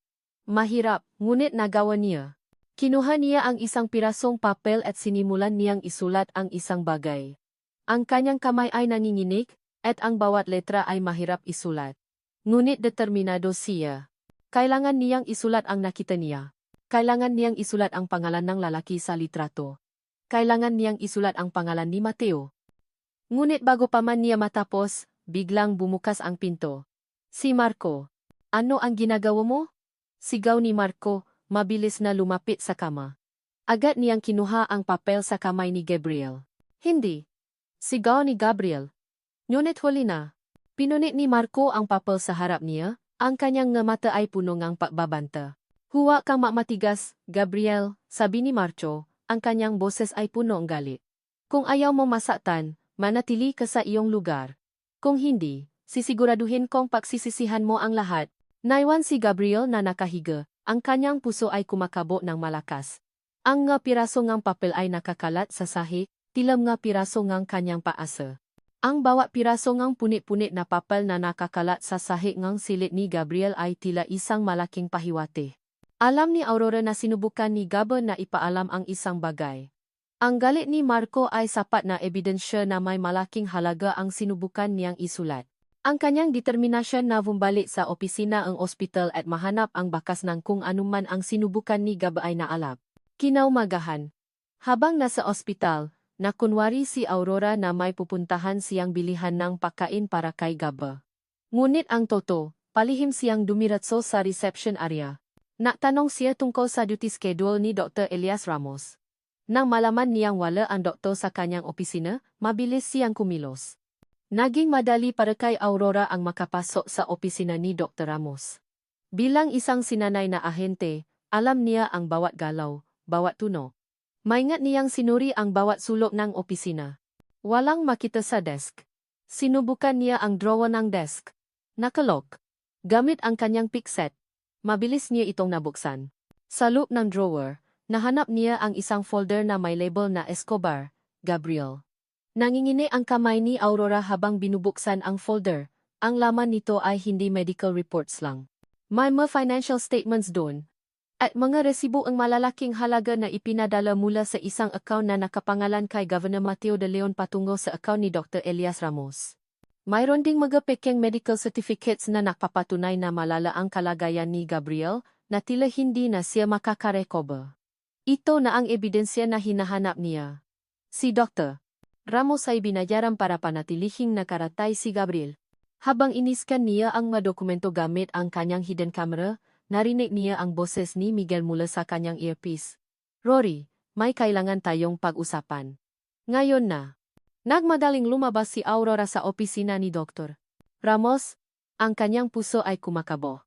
Mahirap, ngunit nagawa niya. Kinuha niya ang isang pirasong papel at sinimulan niyang isulat ang isang bagay. Ang kanyang kamay ay nanginginig, at ang bawat letra ay mahirap isulat. Ngunit determinado siya. Kailangan niyang isulat ang nakita niya. Kailangan niyang isulat ang pangalan ng lalaki sa litrato. Kailangan niyang isulat ang pangalan ni Mateo. Ngunit bago pa man niya matapos, biglang bumukas ang pinto. Si Marco. Ano ang ginagawa mo? Sigaw ni Marco, mabilis na lumapit sa kama. Agad niyang kinuha ang papel sa kamay ni Gabriel. Hindi. Sigaw ni Gabriel. Ngunit huli na. Pinunit ni Marco ang papel sa harap niya, ang kanyang mata ay puno ng pagbabanta. Huwag kang mamatigas, Gabriel, sabi ni Marco, ang kanyang boses ay puno ng galit. Kung ayaw mo masaktan, manatili ka sa iyong lugar. Kung hindi, sisiguraduhin kong pagsisisihan mo ang lahat. Naiwan si Gabriel na nakahiga, ang kanyang puso ay kumakabo ng malakas. Ang piraso ng papel ay nakakalat sa sahig, tilam piraso ng kanyang paasa. Ang bawat piraso ng punit-punit na papel na nakakalat sa sahig ng silid ni Gabriel ay tila isang malaking pahiwati. Alam ni Aurora na sinubukan ni Gabe na ipaalam ang isang bagay. Ang galit ni Marco ay sapat na ebidensya na may malaking halaga ang sinubukan niyang isulat. Ang kanyang determinasyon na bumalik sa opisina ang ospital at mahanap ang bakas ng kung anuman ang sinubukan ni Gabe ay naalap. Kinaumagahan. Habang nasa ospital, Nakunwari si Aurora na may pupuntahan siyang bilihan ng pagkain para kay Gaba. Ngunit ang toto, palihim siyang dumiretso sa reception area. Natanong siya tungkol sa duty schedule ni Dr. Elias Ramos. Nang malaman niyang wala ang doktor sa kanyang opisina, mabilis siyang kumilos. Naging madali para kay Aurora ang makapasok sa opisina ni Dr. Ramos. Bilang isang sinanay na ahente, alam niya ang bawat galaw, bawat tunog. Maingat niyang sinuri ang bawat sulok ng opisina. Walang makita sa desk. Sinubukan niya ang drawer ng desk. Nakalok. Gamit ang kanyang pickset, mabilis niya itong nabuksan. Sa loob ng drawer, nahanap niya ang isang folder na may label na Escobar, Gabriel. Nangingini ang kamay ni Aurora habang binubuksan ang folder. Ang laman nito ay hindi medical reports lang. May mga financial statements doon, at mga resibo ang malalaking halaga na ipinadala mula sa isang account na nakapangalan kay Governor Mateo de Leon patungo sa account ni Dr. Elias Ramos. Mayroon ding mga pekeng medical certificates na nagpapatunay na malala ang kalagayan ni Gabriel na tila hindi na siya makakarecover. Ito na ang ebidensya na hinahanap niya. Si Dr. Ramos ay binayaran para panatilihing nakaratay si Gabriel. Habang iniskan niya ang mga dokumento gamit ang kanyang hidden camera, narinig niya ang boses ni Miguel mula sa kanyang earpiece. Rory, may kailangan tayong pag-usapan. Ngayon na. Nagmadaling lumabas si Aurora sa opisina ni Dr. Ramos. Ang kanyang puso ay kumakabo.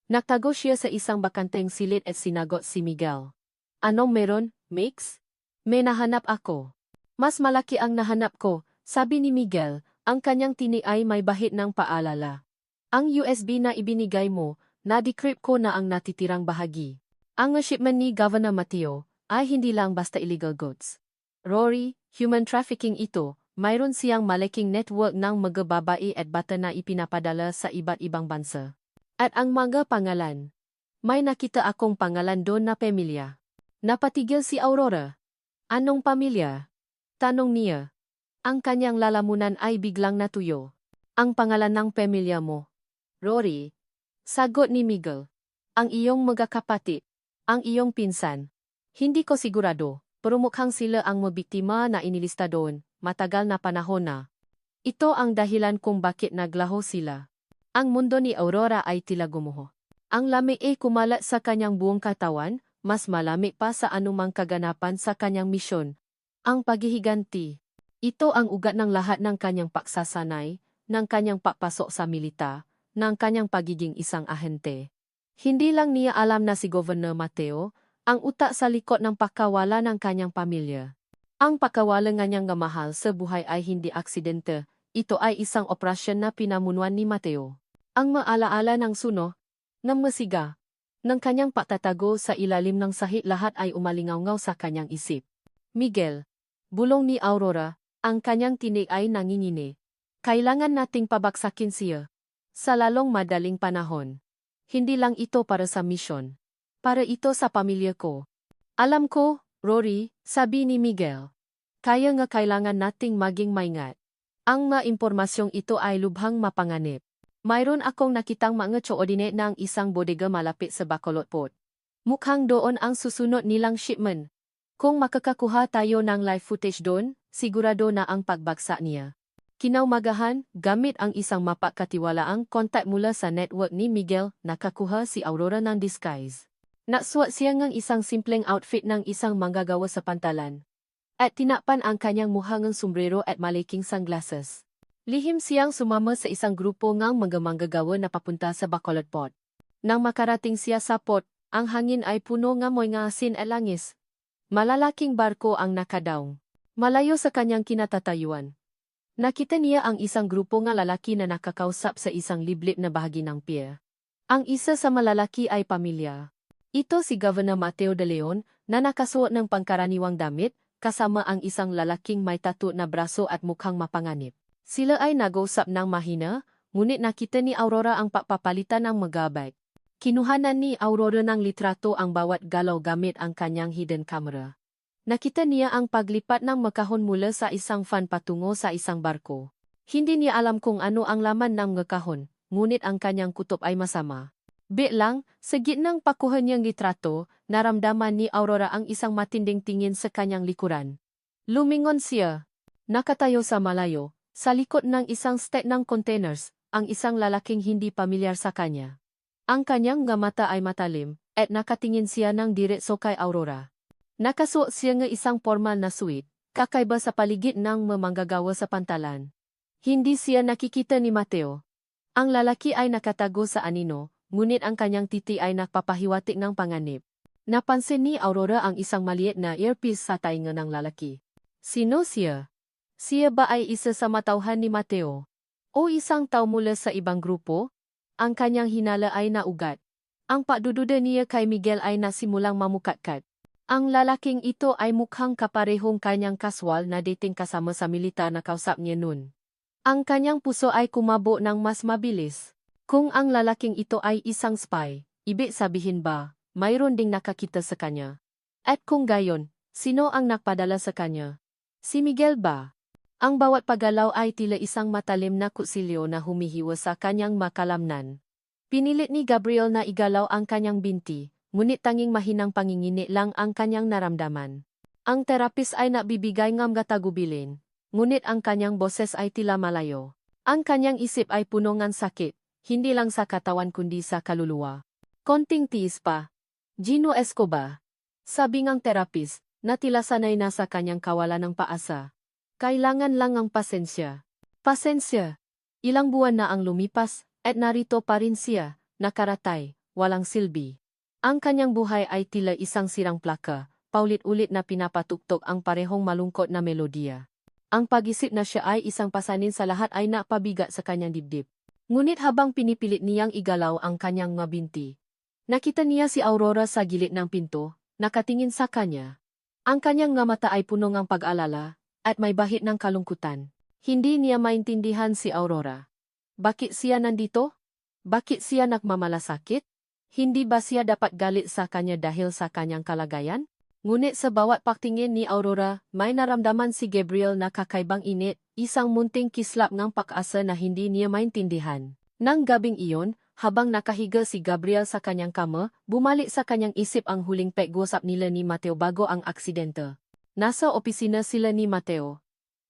Nagtago siya sa isang bakanteng silid at sinagot si Miguel. Anong meron, Mix? May nahanap ako. Mas malaki ang nahanap ko, sabi ni Miguel. Ang kanyang tinig ay may bahid ng paalala. Ang USB na ibinigay mo, na-decrypt ko na ang natitirang bahagi. Ang shipment ni Governor Mateo ay hindi lang basta illegal goods. Rory, human trafficking ito, mayroon siyang malaking network ng mga babae at bata na ipinapadala sa iba't ibang bansa. At ang mga pangalan. May nakita akong pangalan doon na pamilya. Napatigil si Aurora. Anong pamilya? Tanong niya. Ang kanyang lalamunan ay biglang natuyo. Ang pangalan ng pamilya mo. Rory. Sagot ni Miguel. Ang iyong mga kapatid. Ang iyong pinsan. Hindi ko sigurado, pero mukhang sila ang mabiktima na inilista doon, matagal na panahon na. Ito ang dahilan kung bakit naglaho sila. Ang mundo ni Aurora ay tila gumuho. Ang lamig ay kumalat sa kanyang buong katawan, mas malamig pa sa anumang kaganapan sa kanyang misyon. Ang paghihiganti. Ito ang ugat ng lahat ng kanyang paksasanay, ng kanyang papasok sa milita, ng kanyang pagiging isang ahente. Hindi lang niya alam na si Governor Mateo, ang utak sa likod ng pagkawala ng kanyang pamilya. Ang pagkawala nga niyang mahal sa buhay ay hindi aksidente, ito ay isang operasyon na pinamunuan ni Mateo. Ang maalaala ng suno, ng masiga, ng kanyang patatago sa ilalim ng sahig lahat ay umalingaw sa kanyang isip. Miguel, bulong ni Aurora, ang kanyang tinig ay nangingini. Kailangan nating pabaksakin siya. Sa lalong madaling panahon. Hindi lang ito para sa misyon. Para ito sa pamilya ko. Alam ko, Rory, sabi ni Miguel. Kaya nga kailangan nating maging maingat. Ang mga impormasyong ito ay lubhang mapanganib. Mayroon akong nakitang mga coordinate ng isang bodega malapit sa Bacolod Port. Mukhang doon ang susunod nilang shipment. Kung makakakuha tayo ng live footage doon, sigurado na ang pagbagsak niya. Kinaumagahan, gamit ang isang mapagkatiwalaang kontak mula sa network ni Miguel, nakakuha si Aurora ng disguise. Naksuot siya ng isang simpleng outfit ng isang manggagawa sa pantalan. At tinakpan ang kanyang muhangang sombrero at malaking sunglasses. Lihim siyang sumama sa isang grupo ng mga manggagawa na papunta sa Bacolod Port. Nang makarating siya sa port, ang hangin ay puno ng moy ng asin at langis. Malalaking barko ang nakadaong. Malayo sa kanyang kinatatayuan. Nakita niya ang isang grupo ng lalaki na nakakausap sa isang liblib na bahagi ng pier. Ang isa sa malalaki ay pamilya. Ito si Governor Mateo de Leon na nakasuot ng pangkaraniwang damit, kasama ang isang lalaking may tattoo na braso at mukhang mapanganib. Sila ay nag-usap ng mahina, ngunit nakita ni Aurora ang papapalitan ng magabay. Kinuhanan ni Aurora ng litrato ang bawat galaw gamit ang kanyang hidden camera. Nakita niya ang paglipat ng makahon mula sa isang fan patungo sa isang barko. Hindi niya alam kung ano ang laman ng makahon, ngunit ang kanyang kutob ay masama. Biglang, sa gitnang pakuha niyang litrato, naramdaman ni Aurora ang isang matinding tingin sa kanyang likuran. Lumingon siya. Nakatayo sa malayo, sa likod ng isang stack ng containers, ang isang lalaking hindi pamilyar sa kanya. Ang kanyang mga mata ay matalim, at nakatingin siya ng diretso kay Aurora. Nakasuot siya ng isang formal na suit, kakaiba sa paligid ng manggagawa sa pantalan. Hindi siya nakikita ni Mateo. Ang lalaki ay nakatago sa anino, ngunit ang kanyang titi ay nagpapahiwatig ng panganib. Napansin ni Aurora ang isang maliit na earpiece sa tainga ng lalaki. Sino siya? Siya ba ay isa sa matauhan ni Mateo? O isang tao mula sa ibang grupo? Ang kanyang hinala ay naugat. Ang pagdududa niya kay Miguel ay nasimulang mamukatkat. Ang lalaking ito ay mukhang kaparehong kanyang kaswal na dating kasama sa militar na kausap niya noon. Ang kanyang puso ay kumabo ng mas mabilis. Kung ang lalaking ito ay isang spy, ibig sabihin ba, mayroon ding nakakita sa kanya? At kung gayon, sino ang nagpadala sa kanya? Si Miguel ba? Ang bawat paggalaw ay tila isang matalim na kutsilyo na humihiwa sa kanyang makalamnan. Pinilit ni Gabriel na igalaw ang kanyang binti, ngunit tanging mahinang pangingini lang ang kanyang naramdaman. Ang terapis ay nabibigay ng tagubilin, ngunit ang kanyang boses ay tila malayo. Ang kanyang isip ay puno ng sakit, hindi lang sa katawan kundi sa kaluluwa. Konting tiis pa. Gino Escobar. Sabi ng terapis, na tila sanay na sa kanyang kawalan ng paasa. Kailangan lang ang pasensya. Pasensya. Ilang buwan na ang lumipas, at narito pa rin siya, nakaratay, walang silbi. Ang kanyang buhay ay tila isang sirang plaka, paulit-ulit na pinapatuktok ang parehong malungkot na melodiya. Ang pag-isip na siya ay isang pasanin sa lahat ay napabigat sa kanyang dibdib. Ngunit habang pinipilit niyang igalaw ang kanyang mga binti, nakita niya si Aurora sa gilid ng pinto, nakatingin sa kanya. Ang kanyang mga mata ay puno ng pag-alala, at may bahid ng kalungkutan. Hindi niya maintindihan si Aurora. Bakit siya nandito? Bakit siya nagmamalasakit? Hindi ba siya dapat galit sa kanya dahil sa kanyang kalagayan? Ngunit sa bawat pagtingin ni Aurora, may naramdaman si Gabriel na kakaibang init, isang munting kislap ng pag-asa na hindi niya maintindihan. Nang gabing iyon, habang nakahiga si Gabriel sa kanyang kama, bumalik sa kanyang isip ang huling pag-usap nila ni Mateo bago ang aksidente. Nasa opisina sila ni Mateo.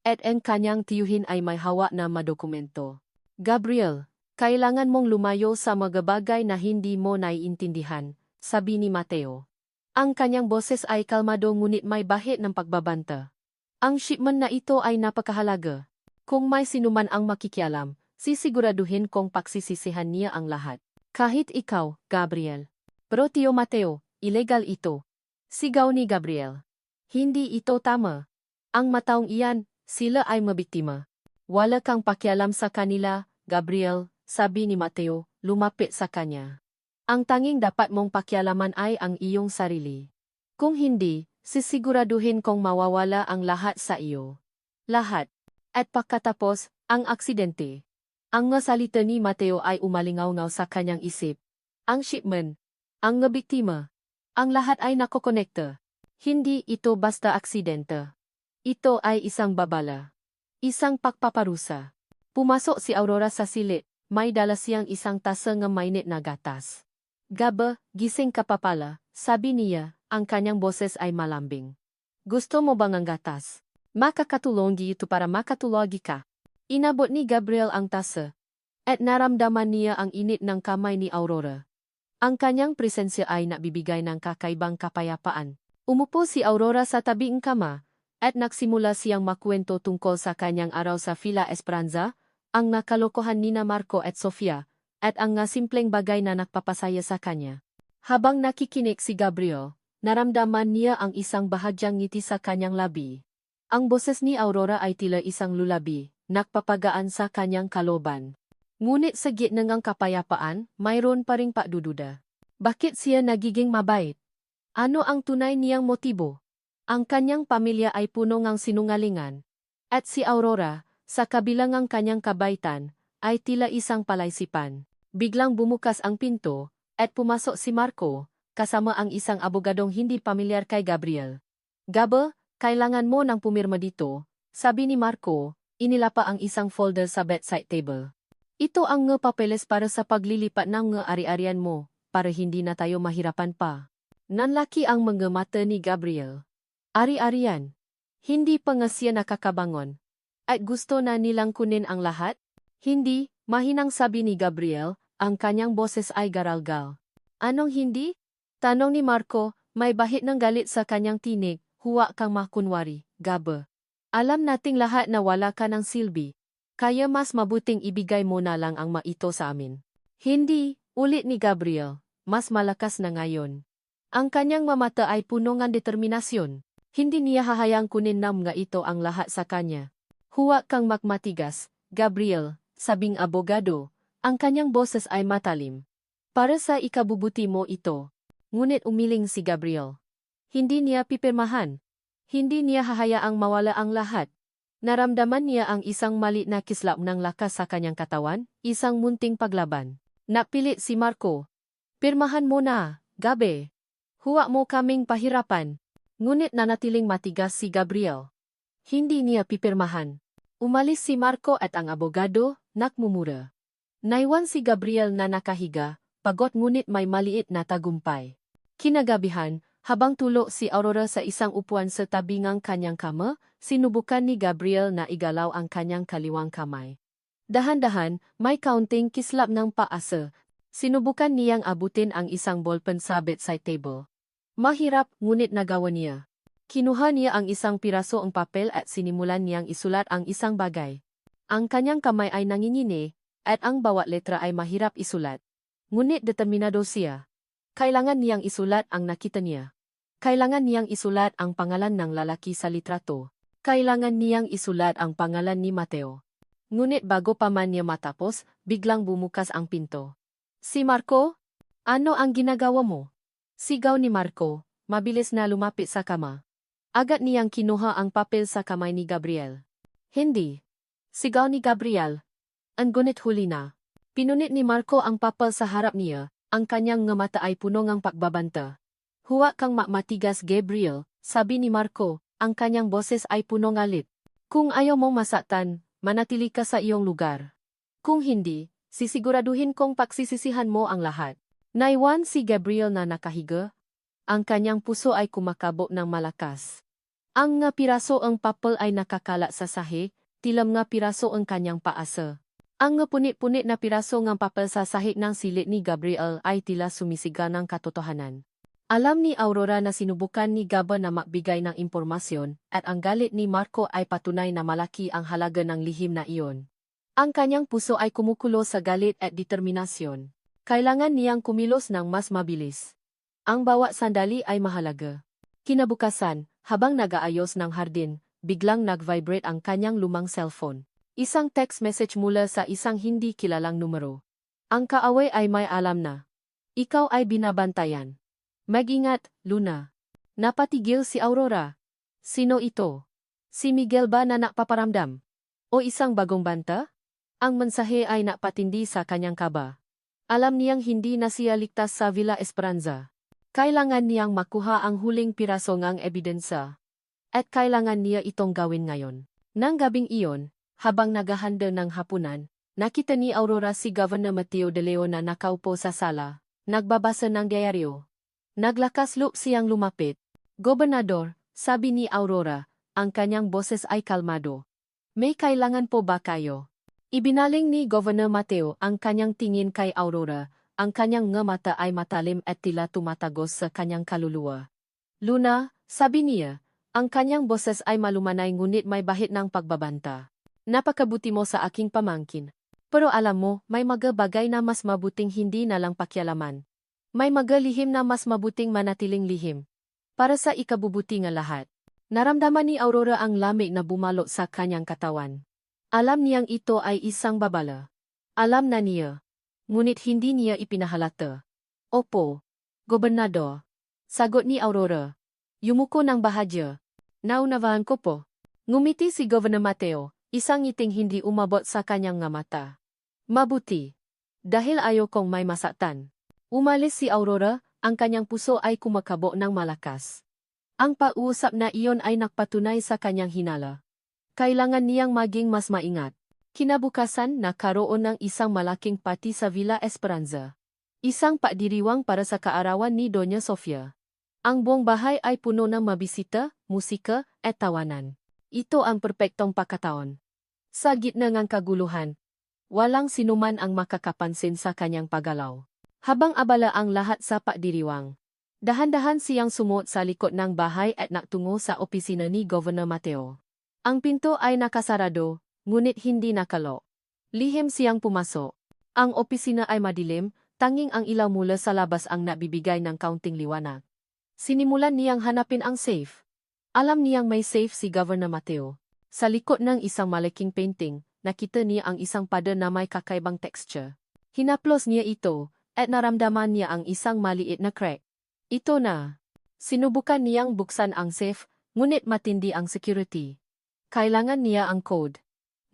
At ang kanyang tiyuhin ay may hawak na madokumento. Gabriel, kailangan mong lumayo sa mga bagay na hindi mo naiintindihan, sabi ni Mateo. Ang kanyang boses ay kalmado ngunit may bahid ng pagbabanta. Ang shipment na ito ay napakahalaga. Kung may sinuman ang makikialam, sisiguraduhin kong pagsisisihan niya ang lahat. Kahit ikaw, Gabriel. Pero Tio Mateo, illegal ito. Sigaw ni Gabriel. Hindi ito tama. Ang mataong iyan, sila ay mabiktima. Wala kang pakialam sa kanila, Gabriel, sabi ni Mateo, lumapit sa kanya. Ang tanging dapat mong pakialaman ay ang iyong sarili. Kung hindi, sisiguraduhin kong mawawala ang lahat sa iyo. Lahat. At pagkatapos, ang aksidente. Ang nga salita ni Mateo ay umalingaw-ngaw sa kanyang isip. Ang shipment. Ang nga biktima. Ang lahat ay nakokonekta. Hindi ito basta aksidente. Ito ay isang babala. Isang pagpaparusa. Pumasok si Aurora sa silid, may dala siyang isang tasa ng mainit na gatas. Gaba, gising ka pa pala, sabi niya, ang kanyang boses ay malambing. Gusto mo bang ang gatas? Makakatulong ito para makatulog ka. Inabot ni Gabriel ang tasa. At naramdaman niya ang init ng kamay ni Aurora. Ang kanyang presensya ay nabibigay ng kakaibang kapayapaan. Umupo si Aurora sa tabing kama, at nagsimula siyang makwento tungkol sa kanyang araw sa Villa Esperanza, ang nakalokohan nina Marco at Sofia, at ang nga simpleng bagay na nagpapasaya sa kanya. Habang nakikinig si Gabriel, naramdaman niya ang isang bahagyang ngiti sa kanyang labi. Ang boses ni Aurora ay tila isang lulabi, nagpapagaan sa kanyang kaloban. Ngunit sa gitna ng kapayapaan, mayroon pa ring pagdududa. Bakit siya nagiging mabait? Ano ang tunay niyang motibo? Ang kanyang pamilya ay puno ng sinungalingan. At si Aurora, sa kabilang ng kanyang kabaitan, ay tila isang palaisipan. Biglang bumukas ang pinto, at pumasok si Marco, kasama ang isang abogadong hindi pamilyar kay Gabriel. Gaba, kailangan mo nang pumirma dito, sabi ni Marco, inilapa ang isang folder sa bedside table. Ito ang nga papeles para sa paglilipat ng nga ari-arian mo, para hindi na tayo mahirapan pa. Nanlaki ang mga mata ni Gabriel. Ari-arian. Hindi pa nga siya nakakabangon. At gusto na nilang kunin ang lahat? Hindi, mahinang sabi ni Gabriel, ang kanyang boses ay garalgal. Anong hindi? Tanong ni Marco, may bahid ng galit sa kanyang tinig, huwa kang makunwari, Gabe. Alam nating lahat na wala ka ng silbi. Kaya mas mabuting ibigay mo na lang ang maito sa amin. Hindi, ulit ni Gabriel, mas malakas na ngayon. Ang kanyang mamata ay puno ng determinasyon. Hindi niya hahayang kunin ng mga ito ang lahat sa kanya. Huwag kang magmatigas, Gabriel, sabing abogado. Ang kanyang boses ay matalim. Para sa ikabubuti mo ito. Ngunit umiling si Gabriel. Hindi niya pipirmahan. Hindi niya hahayaang mawala ang lahat. Naramdaman niya ang isang maliit na kislap ng lakas sa kanyang katawan, isang munting paglaban. Napilit si Marco. Pirmahan mo na, Gabe. Huwag mo kaming pahirapan. Ngunit nanatiling matigas si Gabriel. Hindi niya pipirmahan. Umalis si Marco at ang abogado, nakmumura. Naiwan si Gabriel na nakahiga, pagod ngunit may maliit na tagumpay. Kinagabihan, habang tulog si Aurora sa isang upuan sa tabi ng kanyang kama, sinubukan ni Gabriel na igalaw ang kanyang kaliwang kamay. Dahan-dahan, may kaunting kislap ng paasa. Sinubukan niyang abutin ang isang ballpen sa bedside table. Mahirap, ngunit nagawa niya. Kinuha niya ang isang piraso ng papel at sinimulan niyang isulat ang isang bagay. Ang kanyang kamay ay nanginginig, at ang bawat letra ay mahirap isulat. Ngunit determinado siya. Kailangan niyang isulat ang nakita niya. Kailangan niyang isulat ang pangalan ng lalaki sa litrato. Kailangan niyang isulat ang pangalan ni Mateo. Ngunit bago pa man niya matapos, biglang bumukas ang pinto. Si Marco? Ano ang ginagawa mo? Sigaw ni Marco, mabilis na lumapit sa kama. Agad niyang kinuha ang papel sa kamay ni Gabriel. Hindi. Sigaw ni Gabriel. Ang gunit huli na. Pinunit ni Marco ang papel sa harap niya, ang kanyang nga mata ay puno ng pagbabanta. Huwag kang matigas, Gabriel, sabi ni Marco, ang kanyang boses ay puno ng galit. Kung ayaw mong masaktan, manatili ka sa iyong lugar. Kung hindi, sisiguraduhin kong pagsisisihan mo ang lahat. Naiwan si Gabriel na nakahiga. Ang kanyang puso ay kumakabog ng malakas. Ang nga piraso ang papel ay nakakala sa sahig, tilam nga piraso ang kanyang paasa. Ang nga punit-punit na piraso ng papel sa sahig ng silit ni Gabriel ay tila sumisiga ng katotohanan. Alam ni Aurora na sinubukan ni Gaba na magbigay ng impormasyon at ang galit ni Marco ay patunay na malaki ang halaga ng lihim na iyon. Ang kanyang puso ay kumukulo sa galit at determinasyon. Kailangan niyang kumilos ng mas mabilis. Ang bawat sandali ay mahalaga. Kinabukasan, habang nag-aayos ng hardin, biglang nag-vibrate ang kanyang lumang cellphone. Isang text message mula sa isang hindi kilalang numero. Ang kaaway ay may alam na. Ikaw ay binabantayan. Mag-ingat, Luna. Napatigil si Aurora. Sino ito? Si Miguel ba na napaparamdam? O isang bagong banta? Ang mensahe ay napatindi sa kanyang kaba. Alam niyang hindi na siya ligtas sa Villa Esperanza. Kailangan niyang makuha ang huling piraso ng ebidensya. At kailangan niya itong gawin ngayon. Nang gabing iyon, habang naghahanda ng hapunan, nakita ni Aurora si Governor Mateo de Leon na nakaupo sa sala, nagbabasa ng diaryo. Naglakas loob siyang lumapit. Gobernador, sabi ni Aurora, ang kanyang boses ay kalmado. May kailangan po ba kayo? Ibinaling ni Governor Mateo ang kanyang tingin kay Aurora, ang kanyang nga mata ay matalim at tila tumatagos sa kanyang kaluluwa. Luna, sabi niya, ang kanyang boses ay malumanay ngunit may bahid ng pagbabanta. Napakabuti mo sa aking pamangkin. Pero alam mo, may mga bagay na mas mabuting hindi na lang pakialaman. May mga lihim na mas mabuting manatiling lihim. Para sa ikabubuti nga lahat. Naramdaman ni Aurora ang lamig na bumalot sa kanyang katawan. Alam niyang ito ay isang babala. Alam na niya. Ngunit hindi niya ipinahalata. Opo, Gobernador. Sagot ni Aurora. Yumuko ng bahadya. Naunawahan ko po. Ngumiti si Governor Mateo, isang ngiting hindi umabot sa kanyang nga mata. Mabuti. Dahil ayaw kong may masaktan. Umalis si Aurora, ang kanyang puso ay kumakabo ng malakas. Ang pag-uusap na iyon ay nakpatunay sa kanyang hinala. Kailangan niyang maging mas maingat. Kinabukasan nagkaroon ng isang malaking pati sa Villa Esperanza. Isang pagdiriwang para sa kaarawan ni Doña Sofia. Ang buong bahay ay puno ng mabisita, musika, at tawanan. Ito ang perpektong pagkataon. Sa gitna ng kaguluhan, walang sinuman ang makakapansin sa kanyang paggalaw. Habang abala ang lahat sa pagdiriwang, dahan-dahan siyang sumuot sa likod ng bahay at naktungo sa opisina ni Governor Mateo. Ang pinto ay nakasarado, ngunit hindi nakalo. Lihim siyang pumasok. Ang opisina ay madilim, tanging ang ilaw mula sa labas ang nabibigay ng kaunting liwanag. Sinimulan niyang hanapin ang safe. Alam niyang may safe si Governor Mateo. Sa likod ng isang malaking painting, nakita niya ang isang pada na may kakaibang texture. Hinaplos niya ito, at naramdaman niya ang isang maliit na crack. Ito na. Sinubukan niyang buksan ang safe, ngunit matindi ang security. Kailangan niya ang code.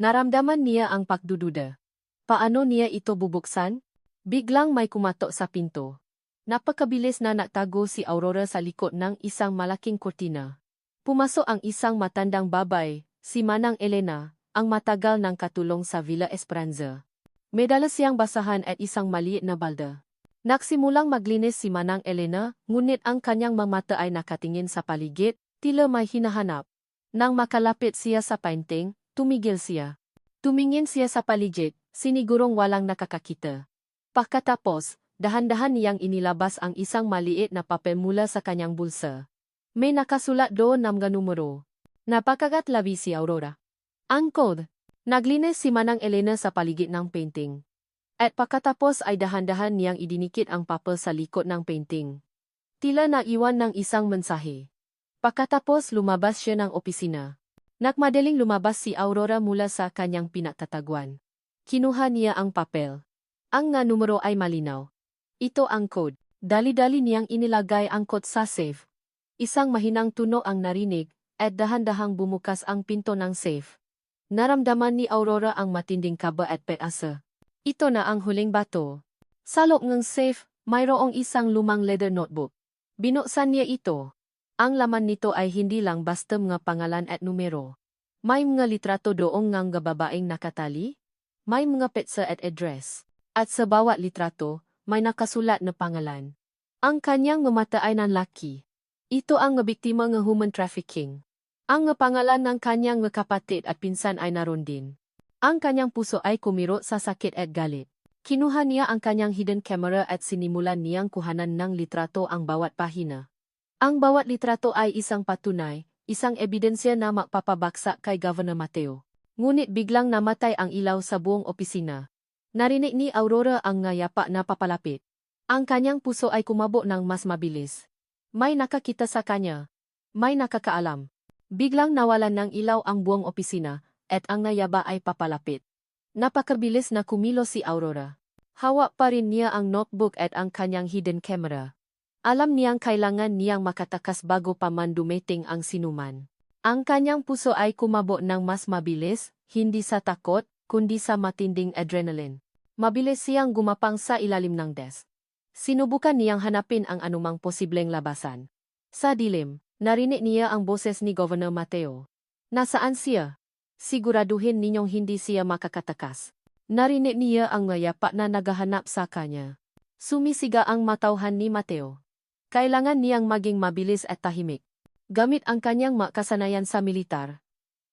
Naramdaman niya ang pagdududa. Paano niya ito bubuksan? Biglang may kumatok sa pinto. Napakabilis na nagtago si Aurora sa likod ng isang malaking kurtina. Pumasok ang isang matandang babay, si Manang Elena, ang matagal ng katulong sa Villa Esperanza. May dala siyang basahan at isang maliit na balda. Nagsimulang maglinis si Manang Elena, ngunit ang kanyang mga mata ay nakatingin sa paligid, tila may hinahanap. Nang makalapit siya sa painting, tumigil siya. Tumingin siya sa paligid, sinigurong walang nakakakita. Pagkatapos, dahan-dahan niyang inilabas ang isang maliit na papel mula sa kanyang bulsa. May nakasulat doon ng mga numero. Napakagatlabi si Aurora. Ang code. Naglinis si Manang Elena sa paligid ng painting. At pagkatapos ay dahan-dahan niyang idinikit ang papel sa likod ng painting. Tila naiwan ng isang mensahe. Pagkatapos lumabas siya ng opisina. Nagmadaling lumabas si Aurora mula sa kanyang pinagtataguan. Kinuha niya ang papel. Ang nga numero ay malinaw. Ito ang code. Dali-dali niyang inilagay ang code sa safe. Isang mahinang tunog ang narinig, at dahan-dahang bumukas ang pinto ng safe. Naramdaman ni Aurora ang matinding kaba at pag-asa. Ito na ang huling bato. Sa loob ng safe, mayroong isang lumang leather notebook. Binuksan niya ito. Ang laman nito ay hindi lang basta mga pangalan at numero. May mga litrato doong ng babaeng nakatali. May mga petsa at address. At sa bawat litrato, may nakasulat na pangalan. Ang kanyang mamata ay nanlaki. Ito ang biktima ng human trafficking. Ang pangalan ng kanyang kapatid at pinsan ay naroon din. Ang kanyang puso ay kumiro sa sakit at galit. Kinuha niya ang kanyang hidden camera at sinimulan niyang kuhanan ng litrato ang bawat pahina. Ang bawat litrato ay isang patunay, isang ebidensya na magpapabagsak kay Governor Mateo. Ngunit biglang namatay ang ilaw sa buong opisina. Narinig ni Aurora ang ngayapa na papalapit. Ang kanyang puso ay kumabo ng mas mabilis. May nakakita sa kanya. May nakakaalam. Biglang nawalan ng ilaw ang buong opisina, at ang ngayaba ay papalapit. Napakabilis na kumilos si Aurora. Hawak pa rin niya ang notebook at ang kanyang hidden camera. Alam niyang kailangan niyang makatakas bago pa man dumating ang sinuman. Ang kanyang puso ay kumabo ng mas mabilis, hindi sa takot, kundi sa matinding adrenaline. Mabilis siyang gumapang sa ilalim ng desk. Sinubukan niyang hanapin ang anumang posibleng labasan. Sa dilim, narinig niya ang boses ni Governor Mateo. Nasaan siya? Siguraduhin ninyong hindi siya makakatakas. Narinig niya ang ngayapa na naghahanap sa kanya. Sumisiga ang matauhan ni Mateo. Kailangan niyang maging mabilis at tahimik. Gamit ang kanyang makasanayan sa militar.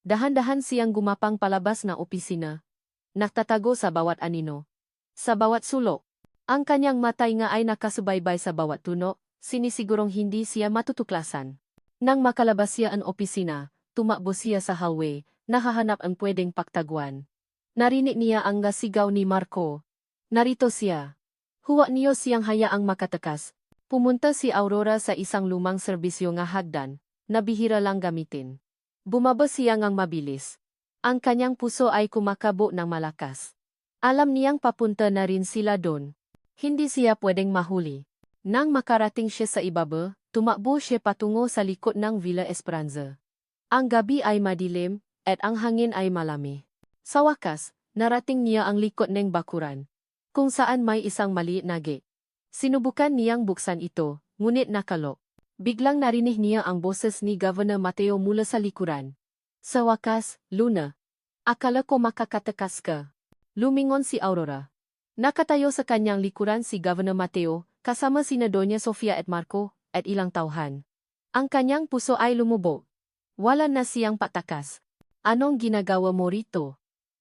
Dahan-dahan siyang gumapang palabas ng opisina. Nagtatago sa bawat anino. Sa bawat sulok. Ang kanyang matay nga ay nakasubaybay sa bawat tuno, sinisigurong hindi siya matutuklasan. Nang makalabas siya ang opisina, tumakbo siya sa hallway, nahahanap ang pwedeng pagtaguan. Narinig niya ang sigaw ni Marco. Narito siya. Huwag niyo siyang hayaang makatakas. Pumunta si Aurora sa isang lumang serbisyo nga hagdan, na bihira lang gamitin. Bumaba siya ngang mabilis. Ang kanyang puso ay kumakabo ng malakas. Alam niyang papunta na rin sila doon. Hindi siya pwedeng mahuli. Nang makarating siya sa ibaba, tumakbo siya patungo sa likod ng Villa Esperanza. Ang gabi ay madilim, at ang hangin ay malami. Sa wakas, narating niya ang likod ng bakuran, kung saan may isang maliit na gate. Sinubukan niyang buksan ito, ngunit nakalo. Biglang narinig niya ang boses ni Governor Mateo mula sa likuran. Sa wakas, Luna. Akala ko makakatakas ka. Lumingon si Aurora. Nakatayo sa kanyang likuran si Governor Mateo, kasama sina Doña Sofia at Marco, at ilang tauhan. Ang kanyang puso ay lumubog. Wala na siyang patakas. Anong ginagawa mo rito?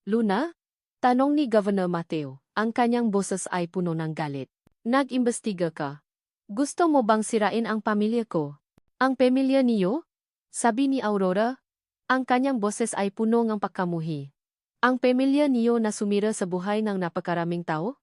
Luna? Tanong ni Governor Mateo. Ang kanyang boses ay puno ng galit. Nag-imbestiga ka. Gusto mo bang sirain ang pamilya ko? Ang pamilya niyo? Sabi ni Aurora. Ang kanyang boses ay puno ng pagkamuhi. Ang pamilya niyo na sumira sa buhay ng napakaraming tao?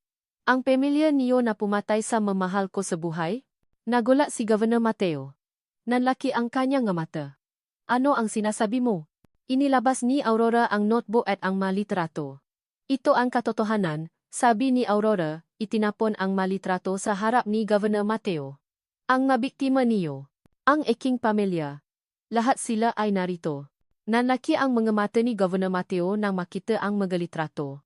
Ang pamilya niyo na pumatay sa mamahal ko sa buhay? Nagulat si Governor Mateo. Nanlaki ang kanyang mata. Ano ang sinasabi mo? Inilabas ni Aurora ang notebook at ang malitrato. Ito ang katotohanan, sabi ni Aurora, itinapon ang malitrato sa harap ni Governor Mateo. Ang nabiktima niyo, ang aking pamilya. Lahat sila ay narito. Nanlaki ang mga mata ni Governor Mateo nang makita ang magalitrato.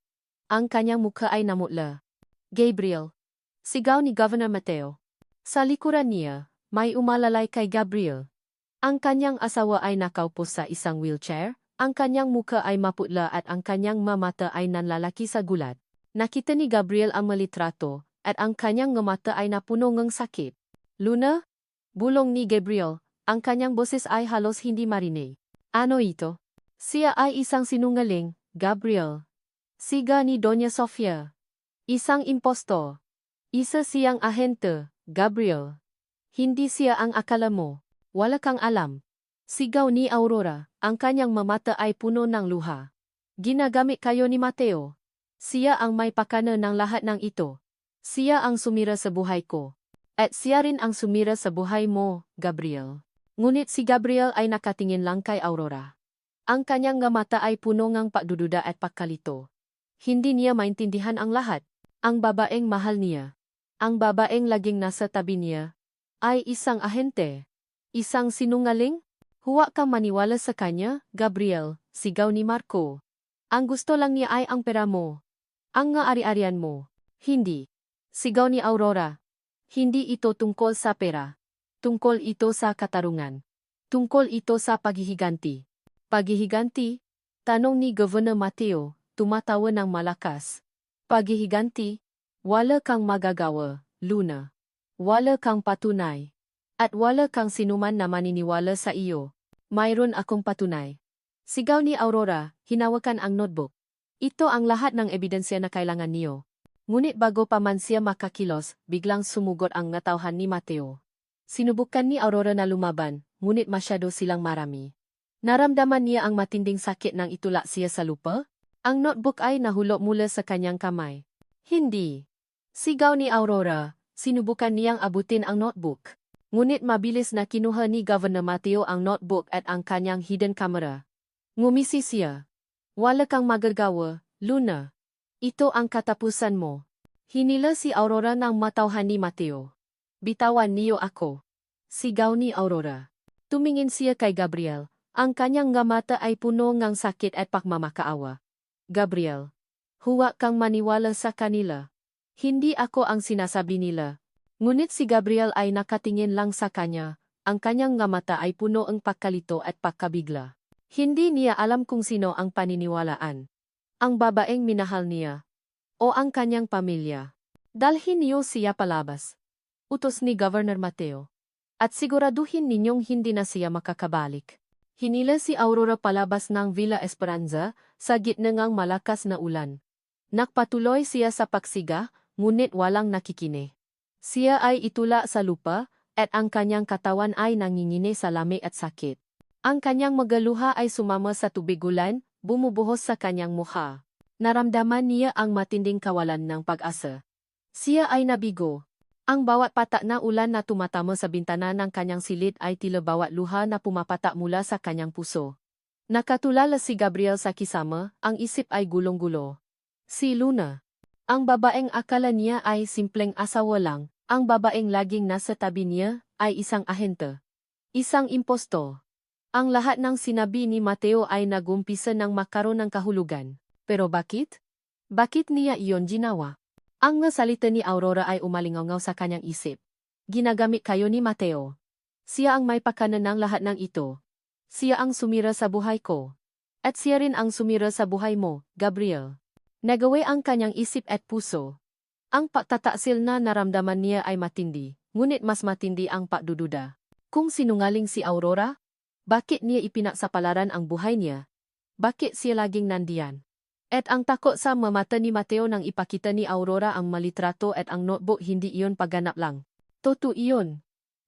Ang kanyang mukha ay namutla. Gabriel. Sigaw ni Governor Mateo. Sa likuran niya, may umalalay kay Gabriel. Ang kanyang asawa ay nakaupo sa isang wheelchair, ang kanyang mukha ay maputla at ang kanyang mamata ay nanlalaki sa gulat. Nakita ni Gabriel ang malitrato, at ang kanyang mata ay napuno ng sakit. Luna? Bulong ni Gabriel, ang kanyang boses ay halos hindi marinig. Ano ito? Siya ay isang sinungaling, Gabriel. Siga ni Doña Sofia. Isang impostor. Isa siyang ahente, Gabriel. Hindi siya ang akala mo. Wala kang alam. Sigaw ni Aurora, ang kanyang mamata ay puno ng luha. Ginagamit kayo ni Mateo. Siya ang may pakana ng lahat ng ito. Siya ang sumira sa buhay ko. At siya rin ang sumira sa buhay mo, Gabriel. Ngunit si Gabriel ay nakatingin lang kay Aurora. Ang kanyang mata ay puno ng pagdududa at pagkalito. Hindi niya maintindihan ang lahat. Ang babaeng mahal niya. Ang babaeng laging nasa tabi niya. Ay isang ahente. Isang sinungaling? Huwag kang maniwala sa kanya, Gabriel, sigaw ni Marco. Ang gusto lang niya ay ang pera mo. Ang nga-ari-arian mo. Hindi. Sigaw ni Aurora. Hindi ito tungkol sa pera. Tungkol ito sa katarungan. Tungkol ito sa paghihiganti. Paghihiganti? Tanong ni Governor Mateo, tumatawa ng malakas. Paghihiganti? Wala kang magagawa, Luna. Wala kang patunay. At wala kang sinuman na maniniwala sa iyo. Mayroon akong patunay. Sigaw ni Aurora, hinawakan ang notebook. Ito ang lahat ng ebidensya na kailangan niyo. Ngunit bago pa man siya makakilos, biglang sumugot ang natauhan ni Mateo. Sinubukan ni Aurora na lumaban, ngunit masyado silang marami. Naramdaman niya ang matinding sakit nang itulak siya sa lupa. Ang notebook ay nahulog mula sa kanyang kamay. Hindi. Sigaw ni Aurora, sinubukan niyang abutin ang notebook. Ngunit mabilis na kinuha ni Governor Mateo ang notebook at ang kanyang hidden camera. Ngumisi siya. Wala kang magagawa, Luna. Ito ang katapusan mo. Hinila si Aurora ng matauhan ni Mateo. Bitawan niyo ako. Sigaw ni Aurora. Tumingin siya kay Gabriel. Ang kanyang mata ay puno ng sakit at pagmamakaawa. Gabriel. Huwag kang maniwala sa kanila. Hindi ako ang sinasabi nila. Ngunit si Gabriel ay nakatingin lang sa kanya. Ang kanyang mata ay puno ng pagkalito at pagkabigla. Hindi niya alam kung sino ang paniniwalaan. Ang babaeng minahal niya. O ang kanyang pamilya. Dalhin niyo siya palabas. Utos ni Governor Mateo. At siguraduhin ninyong hindi na siya makakabalik. Hinila si Aurora palabas ng Villa Esperanza sa gitna ng malakas na ulan. Nakpatuloy siya sa pagsiga, ngunit walang nakikine. Siya ay itula sa lupa, at ang kanyang katawan ay nangingini sa lamig at sakit. Ang kanyang magaluha ay sumama sa tubig ulan, bumubuhos sa kanyang mukha. Naramdaman niya ang matinding kawalan ng pag-asa. Siya ay nabigo. Ang bawat patak na ulan na tumatama sa bintana ng kanyang silid ay tila bawat luha na pumapatak mula sa kanyang puso. Nakatulala si Gabriel sa kisama, ang isip ay gulong-gulo. Si Luna. Ang babaeng akala niya ay simpleng asawa lang, ang babaeng laging nasa tabi niya, ay isang ahente. Isang impostor. Ang lahat ng sinabi ni Mateo ay nagumpisa ng makaroon ng kahulugan. Pero bakit? Bakit niya iyon ginawa? Ang salita ni Aurora ay umalingaw sa kanyang isip. Ginagamit kayo ni Mateo. Siya ang may pakana ng lahat ng ito. Siya ang sumira sa buhay ko. At siya rin ang sumira sa buhay mo, Gabriel. Nagawi ang kanyang isip at puso. Ang pagtataksil na naramdaman niya ay matindi, ngunit mas matindi ang pagdududa. Kung sinungaling si Aurora, bakit niya ipinagsapalaran ang buhay niya? Bakit siya laging nandiyan? At ang takot sa mata ni Mateo nang ipakita ni Aurora ang malitrato at ang notebook hindi iyon pagganap lang. Totoo iyon.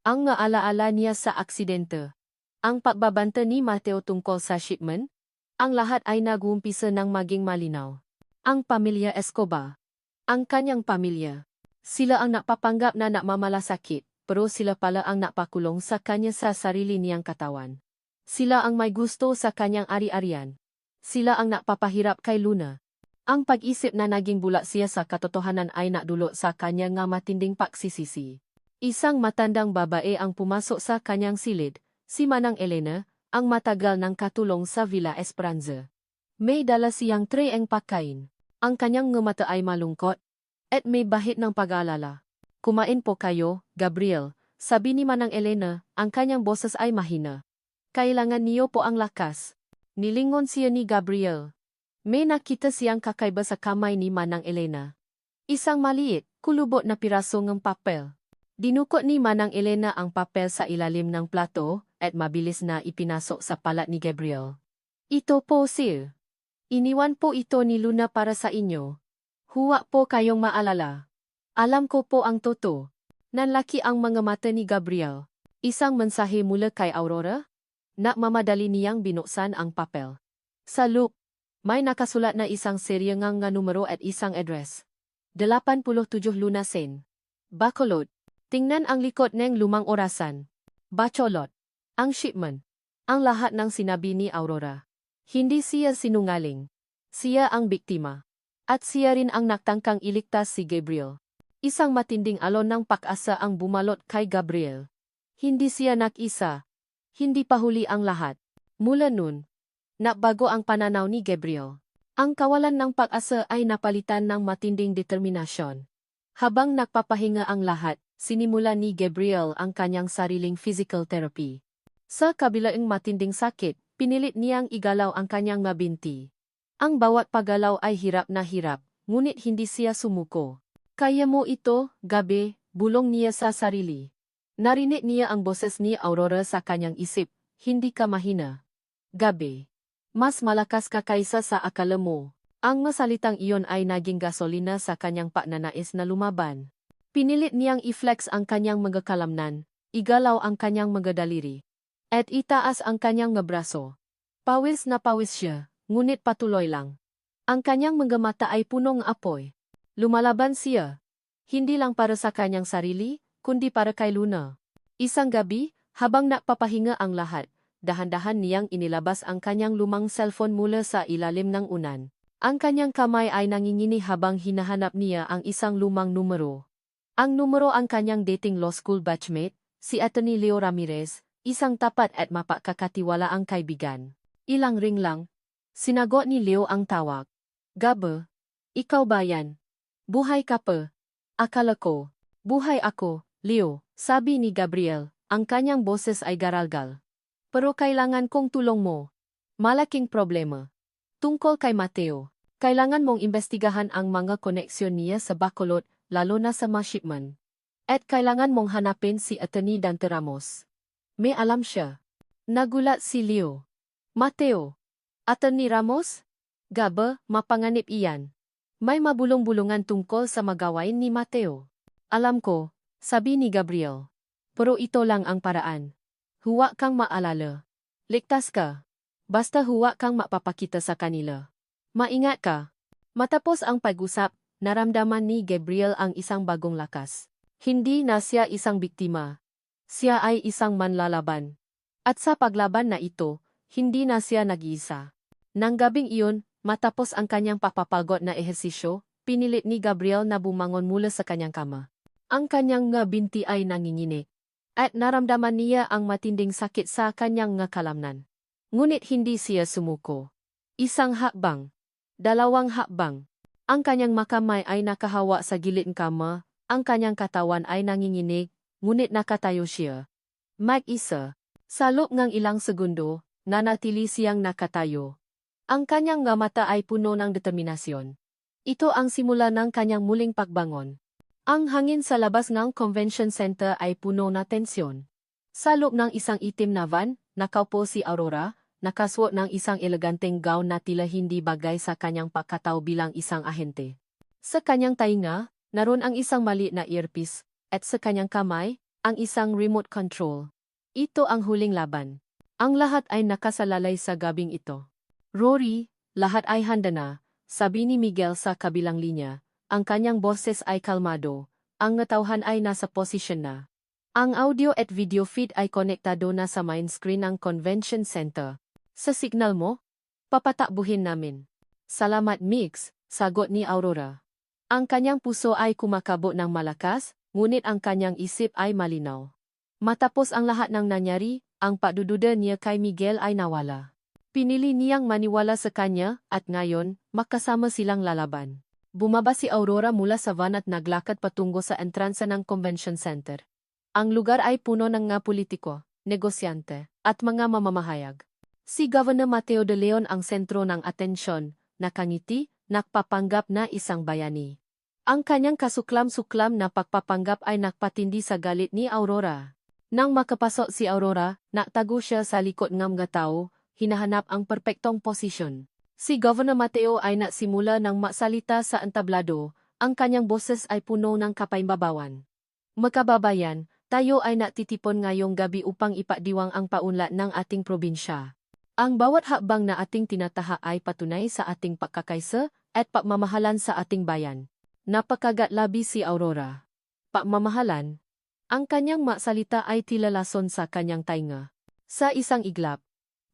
Ang ngaalaala niya sa aksidente. Ang pagbabanta ni Mateo tungkol sa shipment, ang lahat ay nag-uumpisa ng maging malinaw. Ang pamilya Escobar. Ang kanyang pamilya. Sila ang napapanggap na nakmamalasakit, pero sila pala ang napakulong sa kanya sa sarili niyang katawan. Sila ang may gusto sa kanyang ari-arian. Sila ang napapahirap kay Luna. Ang pag-isip na naging bulat siya sa katotohanan ay nakdulot sa kanya nga matinding pagsisisi. Isang matandang babae ang pumasok sa kanyang silid, si Manang Elena, ang matagal ng katulong sa Villa Esperanza. May dala siyang treyeng pagkain. Ang kanyang mata ay malungkot, at may bahid ng pag-aalala. Kumain po kayo, Gabriel, sabi ni Manang Elena, ang kanyang boses ay mahina. Kailangan niyo po ang lakas. Nilingon siya ni Gabriel. May nakita siyang kakaiba sa kamay ni Manang Elena. Isang maliit, kulubot na piraso ng papel. Dinukot ni Manang Elena ang papel sa ilalim ng plato at mabilis na ipinasok sa palat ni Gabriel. Ito po sir. Iniwan po ito ni Luna para sa inyo. Huwag po kayong maalala. Alam ko po ang totoo. Nanlaki ang mga mata ni Gabriel. Isang mensahe mula kay Aurora? Nakmamadali niyang binuksan ang papel. Sa loob, may nakasulat na isang serye nga numero at isang address. 87 Lunasen. Bacolod. Tingnan ang likod ng lumang orasan. Bacolod. Ang shipment. Ang lahat ng sinabi ni Aurora. Hindi siya sinungaling. Siya ang biktima. At siya rin ang nagtangkang iligtas si Gabriel. Isang matinding alon ng pag-asa ang bumalot kay Gabriel. Hindi siya nag-isa. Hindi pa huli ang lahat. Mula nun, nabago ang pananaw ni Gabriel. Ang kawalan ng pag-asa ay napalitan ng matinding determinasyon. Habang nagpapahinga ang lahat, sinimula ni Gabriel ang kanyang sariling physical therapy. Sa kabilaang matinding sakit, pinilit niyang igalaw ang kanyang mabinti. Ang bawat paggalaw ay hirap na hirap, ngunit hindi siya sumuko. Kaya mo ito, Gabi, bulong niya sa sarili. Narinig niya ang boses ni Aurora sa kanyang isip, hindi ka mahina. Gabi, mas malakas ka kaysa sa akala mo. Ang masalitang iyon ay naging gasolina sa kanyang pagnanais na lumaban. Pinilit niyang i-flex ang kanyang mga kalamnan, igalaw ang kanyang mga daliri, at itaas ang kanyang mga braso. Pawis na pawis siya, ngunit patuloy lang. Ang kanyang mga mata ay punong apoy. Lumalaban siya. Hindi lang para sa kanyang sarili, kundi para kay Luna. Isang gabi, habang nakpapahinga ang lahat, dahan-dahan niyang inilabas ang kanyang lumang cellphone mula sa ilalim ng unan. Ang kanyang kamay ay nangingini habang hinahanap niya ang isang lumang numero. Ang numero ang kanyang dating law school batchmate, si Atty. Leo Ramirez, isang tapat at mapagkakatiwalaang kaibigan. Ilang ring lang. Sinagot ni Leo ang tawag. Gabe, ikaw ba yan? Buhay ka pa? Akala ko. Buhay ako, Leo, sabi ni Gabriel, ang kanyang boses ay garalgal. Pero kailangan kong tulong mo. Malaking problema. Tungkol kay Mateo, kailangan mong imbestigahan ang mga koneksyon niya sa Bacolod, lalo na sa mga shipment. At kailangan mong hanapin si Atty. Dante Ramos. May alam siya. Nagulat si Leo. Mateo. Atty. Ramos? Gabe, mapanganib iyan. May mabulong-bulungan tungkol sa magawain ni Mateo. Alam ko, sabi ni Gabriel. Pero ito lang ang paraan. Huwag kang maalala. Ligtas ka. Basta huwag kang mapapakita sa kanila. Maingat ka. Matapos ang pag-usap, naramdaman ni Gabriel ang isang bagong lakas. Hindi na siya isang biktima. Siya ay isang manlalaban. At sa paglaban na ito, hindi na siya nag-iisa. Nang gabing iyon, matapos ang kanyang papapagod na ehersisyo, pinilit ni Gabriel na bumangon mula sa kanyang kama. Ang kanyang nga binti ay nanginginig. At naramdaman niya ang matinding sakit sa kanyang nga kalamnan. Ngunit hindi siya sumuko. Isang hakbang. Dalawang hakbang. Ang kanyang makamay ay nakahawa sa gilid ng kama, ang kanyang katawan ay nanginginig, ngunit nakatayo siya. Mag-isa. Sa loob ng ilang segundo, nanatili siyang nakatayo. Ang kanyang nga mata ay puno ng determinasyon. Ito ang simula ng kanyang muling pagbangon. Ang hangin sa labas ng convention center ay puno na tensyon. Sa loob ng isang itim na van, nakaupo si Aurora, nakasuot ng isang eleganteng gown na tila hindi bagay sa kanyang pagkatao bilang isang ahente. Sa kanyang tainga, naroon ang isang maliit na earpiece, at sa kanyang kamay, ang isang remote control. Ito ang huling laban. Ang lahat ay nakasalalay sa gabing ito. Rory, lahat ay handa na, sabi ni Miguel sa kabilang linya. Ang kanyang boses ay kalmado, ang ngatauhan ay nasa posisyon na. Ang audio at video feed ay konektado na sa main screen ng convention center. Sa signal mo, papatakbuhin namin. Salamat Mix, sagot ni Aurora. Ang kanyang puso ay kumakabo ng malakas, ngunit ang kanyang isip ay malinaw. Matapos ang lahat ng nangyari, ang pagdududa niya kay Miguel ay nawala. Pinili niyang maniwala sa kanya, at ngayon, magkasama silang lalaban. Bumaba si Aurora mula sa van at naglakad patungo sa entransa ng convention center. Ang lugar ay puno ng mga politiko, negosyante, at mga mamamahayag. Si Governor Mateo de Leon ang sentro ng atensyon, nakangiti, nakpapanggap na isang bayani. Ang kanyang kasuklam-suklam na pagpapanggap ay nakpatindi sa galit ni Aurora. Nang makapasok si Aurora, naktago siya sa likod ng mga tao, hinahanap ang perpektong posisyon. Si Governor Mateo ay nagsimula ng magsalita sa entablado, ang kanyang boses ay puno ng kapayapaan. Magkababayan, tayo ay natitipon ngayong gabi upang ipagdiwang ang paunlad ng ating probinsya. Ang bawat hakbang na ating tinataha ay patunay sa ating pagkakaisa at pagmamahalan sa ating bayan. Napakagatlabi si Aurora. Pagmamahalan. Ang kanyang magsalita ay tila lason sa kanyang tainga. Sa isang iglap,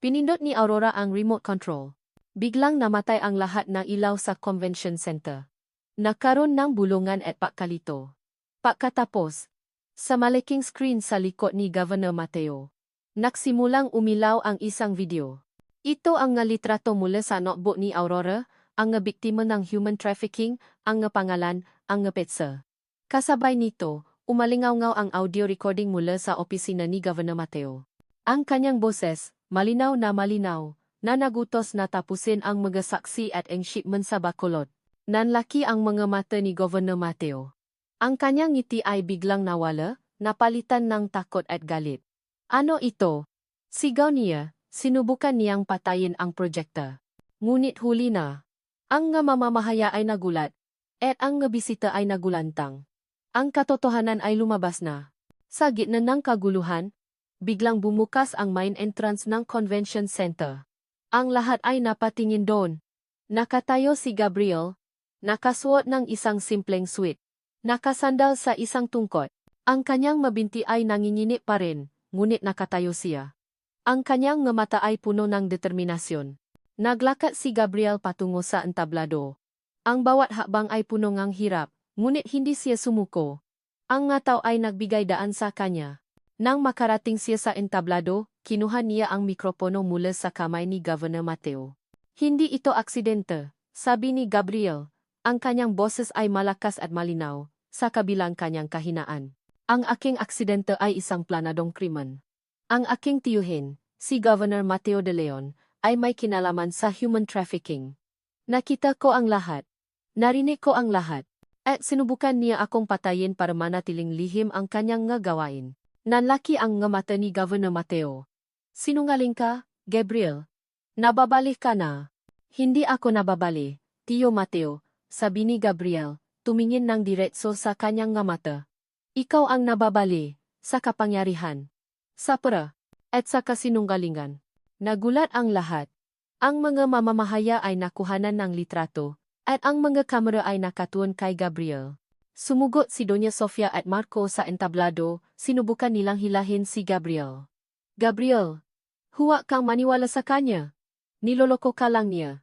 pinindot ni Aurora ang remote control. Biglang namatay ang lahat ng ilaw sa convention center. Nagkaroon ng bulungan at pagkalito. Pagkatapos, sa malaking screen sa likod ni Governor Mateo, nagsimulang umilaw ang isang video. Ito ang litrato mula sa notebook ni Aurora, ang biktima ng human trafficking, ang pangalan, ang petsa. Kasabay nito, umalingaw-ngaw ang audio recording mula sa opisina ni Governor Mateo. Ang kanyang boses, malinaw na nagutos na tapusin ang mga saksi at ang shipment sa Bacolod. Nanlaki ang mga mata ni Governor Mateo. Ang kanyang ngiti ay biglang nawala, napalitan ng takot at galit. Ano ito? Sigaw niya, sinubukan niyang patayin ang projekta. Ngunit huli na. Ang nga mamamahaya ay nagulat, at ang nga bisita ay nagulantang. Ang katotohanan ay lumabas na. Sa gitna ng kaguluhan, biglang bumukas ang main entrance ng convention center. Ang lahat ay napatingin doon. Nakatayo si Gabriel, nakasuot ng isang simpleng suit. Nakasandal sa isang tungkot. Ang kanyang mabinti ay nanginginig pa rin, ngunit nakatayo siya. Ang kanyang mga mata ay puno ng determinasyon. Naglakad si Gabriel patungo sa entablado. Ang bawat hakbang ay puno ng hirap, ngunit hindi siya sumuko. Ang nga tao ay nagbigay daan sa kanya. Nang makarating siya sa entablado, kinuha niya ang mikropono mula sa kamay ni Governor Mateo. Hindi ito aksidente, sabi ni Gabriel. Ang kanyang boses ay malakas at malinaw, sa kabilang kanyang kahinaan. Ang aking aksidente ay isang planadong krimen. Ang aking tiyuhin, si Governor Mateo de Leon, ay may kinalaman sa human trafficking. Nakita ko ang lahat. Narinig ko ang lahat. At sinubukan niya akong patayin para manatiling lihim ang kanyang nga gawain. Nanlaki ang nga mata ni Governor Mateo. Sinungaling ka, Gabriel? Nababalik ka na. Hindi ako nababali, Tio Mateo, sabi ni Gabriel, tumingin ng diretso sa kanyang nga mata. Ikaw ang nababali, sa kapangyarihan, sa pera, at sa kasinungalingan. Nagulat ang lahat. Ang mga mamamahaya ay nakuhanan ng litrato, at ang mga kamera ay nakatuon kay Gabriel. Sumugot si Doña Sofia at Marco sa entablado, sinubukan nilang hilahin si Gabriel. Gabriel, huwag kang maniwala sa kanya. Niloloko ka lang niya.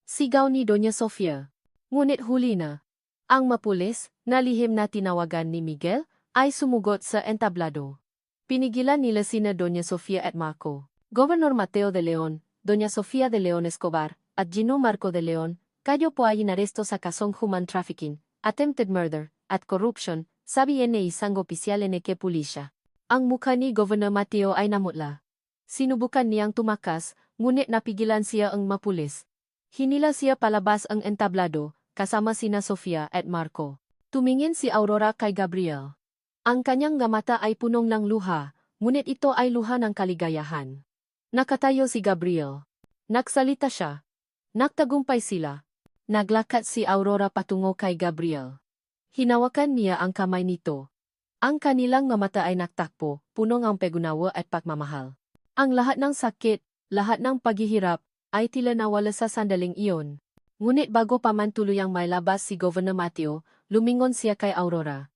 Sigaw ni Doña Sofia. Ngunit huli na. Ang mapulis, na lihim na tinawagan ni Miguel, ay sumugot sa entablado. Pinigilan nila sina Doña Sofia at Marco. Governor Mateo de Leon, Doña Sofia de Leon Escobar, at Gino Marco de Leon, kayo po ay inaresto sa kasong human trafficking, attempted murder, at corruption, sabi ni isang opisyal ng pulisya. Ang mukha ni Governor Mateo ay namutla. Sinubukan niyang tumakas, ngunit napigilan siya ang mapulis. Hinila siya palabas ang entablado, kasama sina Sofia at Marco. Tumingin si Aurora kay Gabriel. Ang kanyang nga mata ay punong ng luha, ngunit ito ay luha ng kaligayahan. Nakatayo si Gabriel. Nagsalita siya. Nagtagumpay sila. Naglakad si Aurora patungo kay Gabriel. Hinawakan niya ang kamay nito. Ang kanilang mga mata ay nagtakpo, punong ang pag-unawa at pagmamahal. Ang lahat ng sakit, lahat ng paghihirap, ay tila nawala sa sandaling iyon. Ngunit bago pa man tuluyang may labas si Governor Mateo, lumingon siya kay Aurora.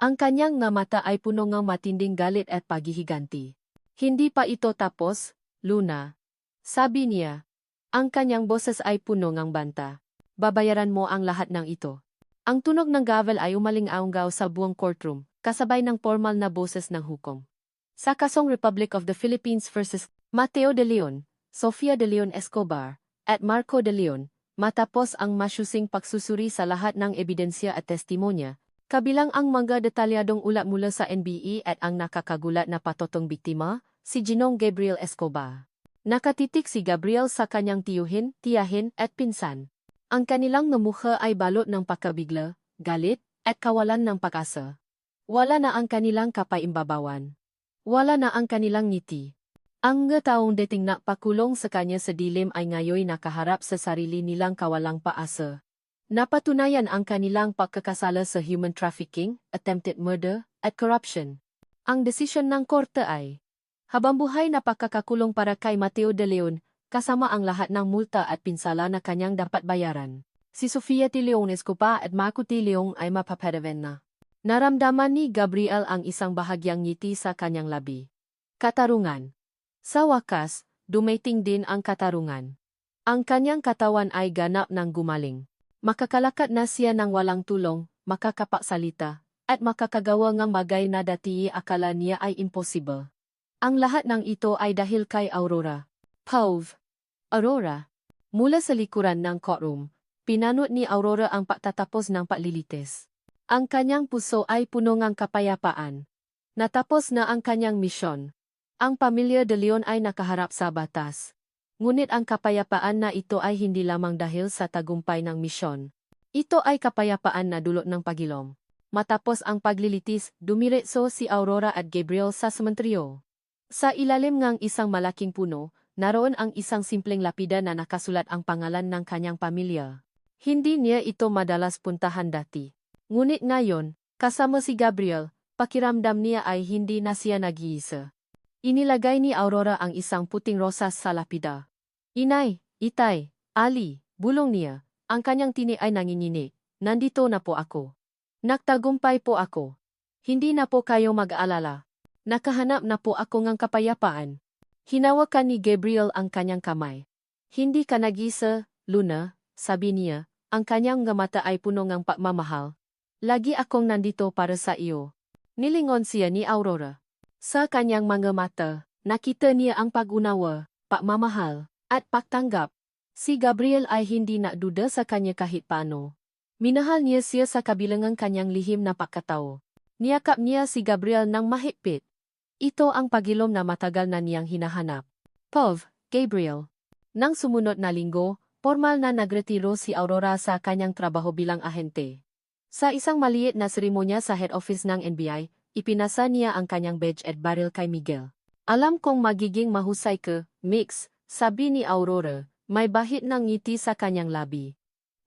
Ang kanyang nga mata ay puno ng matinding galit at paghihiganti. Hindi pa ito tapos, Luna. Sabi niya. Ang kanyang boses ay puno ng banta. Babayaran mo ang lahat ng ito. Ang tunog ng gavel ay umaling-aunggaw sa buong courtroom, kasabay ng formal na boses ng hukom. Sa kasong Republic of the Philippines versus Mateo de Leon, Sofia de Leon Escobar, at Marco de Leon, matapos ang masyusing pagsusuri sa lahat ng ebidensya at testimonya, kabilang ang mga detalyadong ulat mula sa NBI at ang nakakagulat na patotong biktima, si Ginong Gabriel Escobar. Nakatitik si Gabriel sa kanyang tiyuhin, tiyahin at pinsan. Ang kanilang mukha ay balot ng pagkabigla, galit, at kawalan ng pag-asa. Wala na ang kanilang kapaimbabawan. Wala na ang kanilang ngiti. Ang mga taong dating napakulong sa kanya sa dilim ay ngayon nakaharap sa sarili nilang kawalang paasa. Napatunayan ang kanilang pagkakasala sa human trafficking, attempted murder, at corruption. Ang desisyon ng korte ay habang buhay na pagkakakulong para kay Mateo de Leon, kasama ang lahat ng multa at pinsala na kanyang dapat bayaran. Si Sofia de Leon Escobar at Marco de Leon ay mapapadawan na. Naramdaman ni Gabriel ang isang bahagyang ngiti sa kanyang labi. Katarungan. Sa wakas, dumating din ang katarungan. Ang kanyang katawan ay ganap ng gumaling. Makakalakad na siya ng walang tulong, makakapagsalita, at makakagawa ng bagay na dati akala niya ay impossible. Ang lahat ng ito ay dahil kay Aurora. Pauv. Aurora. Mula sa likuran ng courtroom, pinanot ni Aurora ang pagtatapos ng paglilitis. Ang kanyang puso ay puno ng kapayapaan. Natapos na ang kanyang misyon. Ang pamilya de Leon ay nakaharap sa batas. Ngunit ang kapayapaan na ito ay hindi lamang dahil sa tagumpay ng misyon. Ito ay kapayapaan na dulot ng pagilom. Matapos ang paglilitis, dumiretso si Aurora at Gabriel sa sementeryo. Sa ilalim ng isang malaking puno, naroon ang isang simpleng lapida na nakasulat ang pangalan ng kanyang pamilya. Hindi niya ito madalas puntahan dati. Ngunit ngayon, kasama si Gabriel, pakiramdam niya ay hindi na siya nag-iisa. Inilagay ni Aurora ang isang puting rosas sa lapida. Inay, itay, Ali, bulong niya, ang kanyang tini ay nanginginig. Nandito na po ako. Nagtagumpay po ako. Hindi na po kayo mag-aalala. Nakahanap na po ako ng kapayapaan. Hinawakan ni Gabriel ang kanyang kamay. Hindi ka nag-isa, Luna, sabi niya, ang kanyang mata ay puno ng pagmamahal. Lagi akong nandito para sa iyo. Nilingon siya ni Aurora. Sa kanyang mga mata, nakita niya ang pag-unawa, pagmamahal, at pagtanggap. Si Gabriel ay hindi naduda sa kanya kahit paano. Minahal niya siya sa kabilangang kanyang lihim na pagkatao. Niyakap niya si Gabriel ng mahigpit. Ito ang pagilom na matagal na niyang hinahanap. Pov, Gabriel. Nang sumunod na linggo, formal na nagretiro si Aurora sa kanyang trabaho bilang ahente. Sa isang maliit na seremonya sa head office ng NBI, ipinasa niya ang kanyang badge at baril kay Miguel. Alam kong magiging mahusay ka, Mix, sabi ni Aurora, may bahid ng ngiti sa kanyang labi.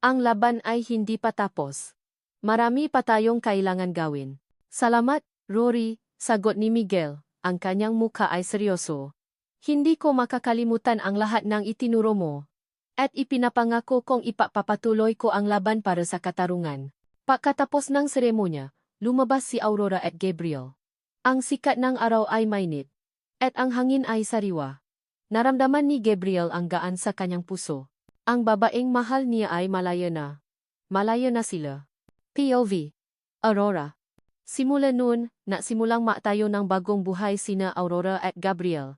Ang laban ay hindi pa tapos. Marami pa tayong kailangan gawin. Salamat, Rory, sagot ni Miguel. Ang kanyang mukha ay seryoso. Hindi ko makakalimutan ang lahat ng itinuro mo. At ipinapangako kong ipapapatuloy ko ang laban para sa katarungan. Pagkatapos ng seremonya, lumabas si Aurora at Gabriel. Ang sikat ng araw ay mainit. At ang hangin ay sariwa. Naramdaman ni Gabriel ang gaan sa kanyang puso. Ang babaeng mahal niya ay malaya na. Malaya na sila. POV. Aurora. Simula noon, simulang tayo ng bagong buhay sina Aurora at Gabriel.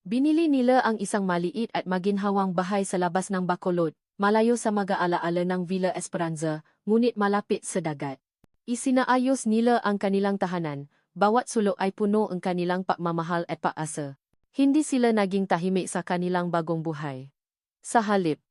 Binili nila ang isang maliit at maginhawang bahay sa labas ng Bacolod, malayo sa mag-aalaala ng Villa Esperanza, ngunit malapit sa dagat. Isinaayos nila ang kanilang tahanan, bawat sulok ay puno ang kanilang pagmamahal at pag-asa. Hindi sila naging tahimik sa kanilang bagong buhay. Sa halip,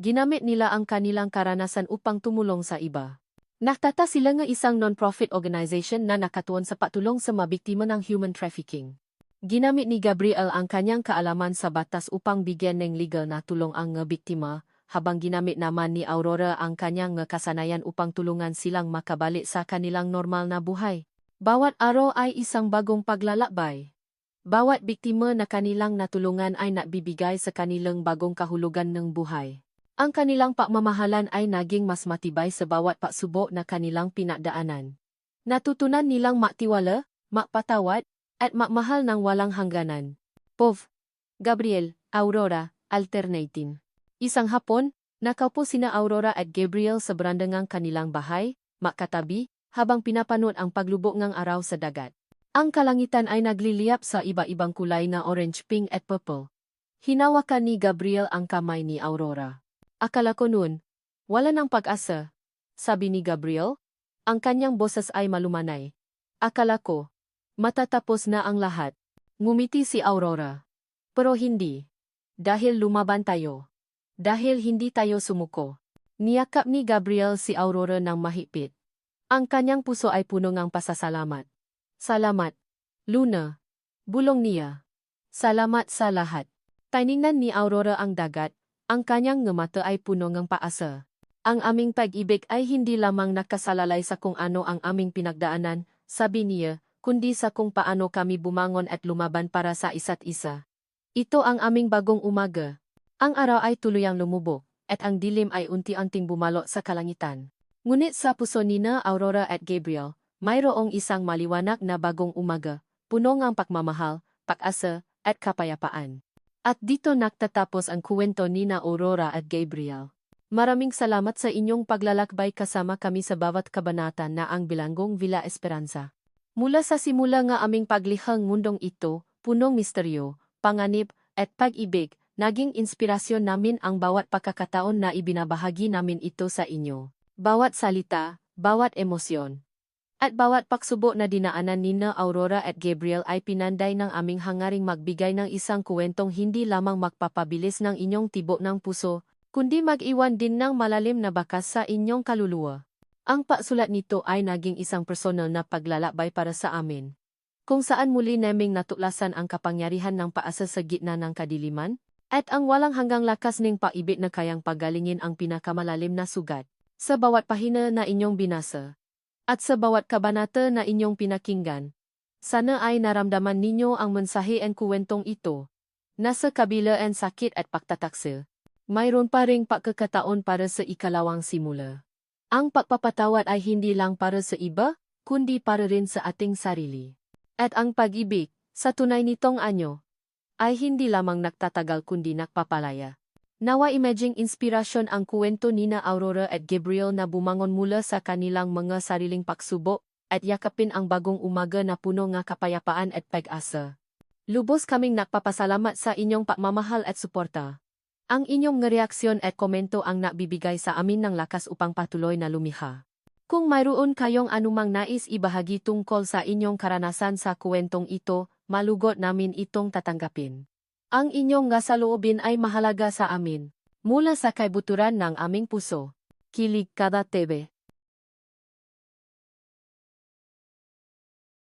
ginamit nila ang kanilang karanasan upang tumulong sa iba. Naktata sila nga isang non-profit organization na nakatuon sa patulong sa mabiktima ng human trafficking. Ginamit ni Gabriel ang kanyang kaalaman sa batas upang bigyan ng legal na tulong ang nga biktima, habang ginamit naman ni Aurora ang kanyang nga kasanayan upang tulungan silang makabalik sa kanilang normal na buhay. Bawat araw ay isang bagong paglalakbay. Bawat biktima na kanilang natulungan ay nabibigay sa kanilang bagong kahulugan ng buhay. Ang kanilang pagmamahalan ay naging mas matibay sa bawat pagsubok na kanilang pinagdaanan. Natutunan nilang maktiwala, makpatawad, at makmahal ng walang hangganan. POV. Gabriel, Aurora, alternating. Isang hapon, nakaupo sina Aurora at Gabriel sa beranda ng kanilang bahay, makatabi, habang pinapanood ang paglubog ng araw sa dagat. Ang kalangitan ay nagliliyap sa iba-ibang kulay na orange, pink at purple. Hinawakan ni Gabriel ang kamay ni Aurora. Akala ko noon, wala ng pag-asa, sabi ni Gabriel. Ang kanyang boses ay malumanay. Akala ko, matatapos na ang lahat. Ngumiti si Aurora. Pero hindi. Dahil lumaban tayo. Dahil hindi tayo sumuko. Niyakap ni Gabriel si Aurora ng mahigpit. Ang kanyang puso ay puno ng pasasalamat. Salamat, Luna. Bulong niya. Salamat sa lahat. Tiningnan ni Aurora ang dagat. Ang kanyang mata ay puno ng paasa. Ang aming pag-ibig ay hindi lamang nakasalalay sa kung ano ang aming pinagdaanan, sabi niya, kundi sa kung paano kami bumangon at lumaban para sa isa't isa. Ito ang aming bagong umaga. Ang araw ay tuluyang lumubog, at ang dilim ay unti-unting bumalot sa kalangitan. Ngunit sa puso nina Aurora at Gabriel, mayroong isang maliwanag na bagong umaga, puno ng pagmamahal, pag-asa, at kapayapaan. At dito nagtatapos ang kwento nina Aurora at Gabriel. Maraming salamat sa inyong paglalakbay kasama kami sa bawat kabanata na ang bilanggong Villa Esperanza. Mula sa simula nga aming paglihang mundong ito, punong misteryo, panganib, at pag-ibig, naging inspirasyon namin ang bawat pagkakataon na ibinabahagi namin ito sa inyo. Bawat salita, bawat emosyon, at bawat pagsubok na dinaanan nina Aurora at Gabriel ay pinanday ng aming hangaring magbigay ng isang kwentong hindi lamang magpapabilis ng inyong tibok ng puso, kundi mag-iwan din ng malalim na bakas sa inyong kaluluwa. Ang pagsulat nito ay naging isang personal na paglalakbay para sa amin, kung saan muli naming natuklasan ang kapangyarihan ng paasa sa gitna ng kadiliman, at ang walang hanggang lakas ng pag-ibig na kayang pagalingin ang pinakamalalim na sugat. Sa bawat pahina na inyong binasa, at sa bawat kabanata na inyong pinakinggan, sana ay naramdaman ninyo ang mensahe ang kwentong ito. Nasa kabila ang sakit at pagtataksil, mayroon pa ring pagkakataon para sa ikalawang simula. Ang pagpapatawad ay hindi lang para sa iba, kundi para rin sa ating sarili. At ang pag-ibig, sa tunay nitong anyo, ay hindi lamang nagtatagal kundi nagpapalaya. Nawa imaging inspirasyon ang kwento nina Aurora at Gabriel na bumangon mula sa kanilang mga sariling pagsubok at yakapin ang bagong umaga na puno ng kapayapaan at pag-asa. Lubos kaming nagpapasalamat sa inyong pagmamahal at suporta. Ang inyong reaksyon at komento ang nabibigay sa amin ng lakas upang patuloy na lumiha. Kung mayroon kayong anumang nais ibahagi tungkol sa inyong karanasan sa kwentong ito, malugot namin itong tatanggapin. Ang inyong saloobin ay mahalaga sa amin. Mula sa kaibuturan ng aming puso. Kilig Kada TV.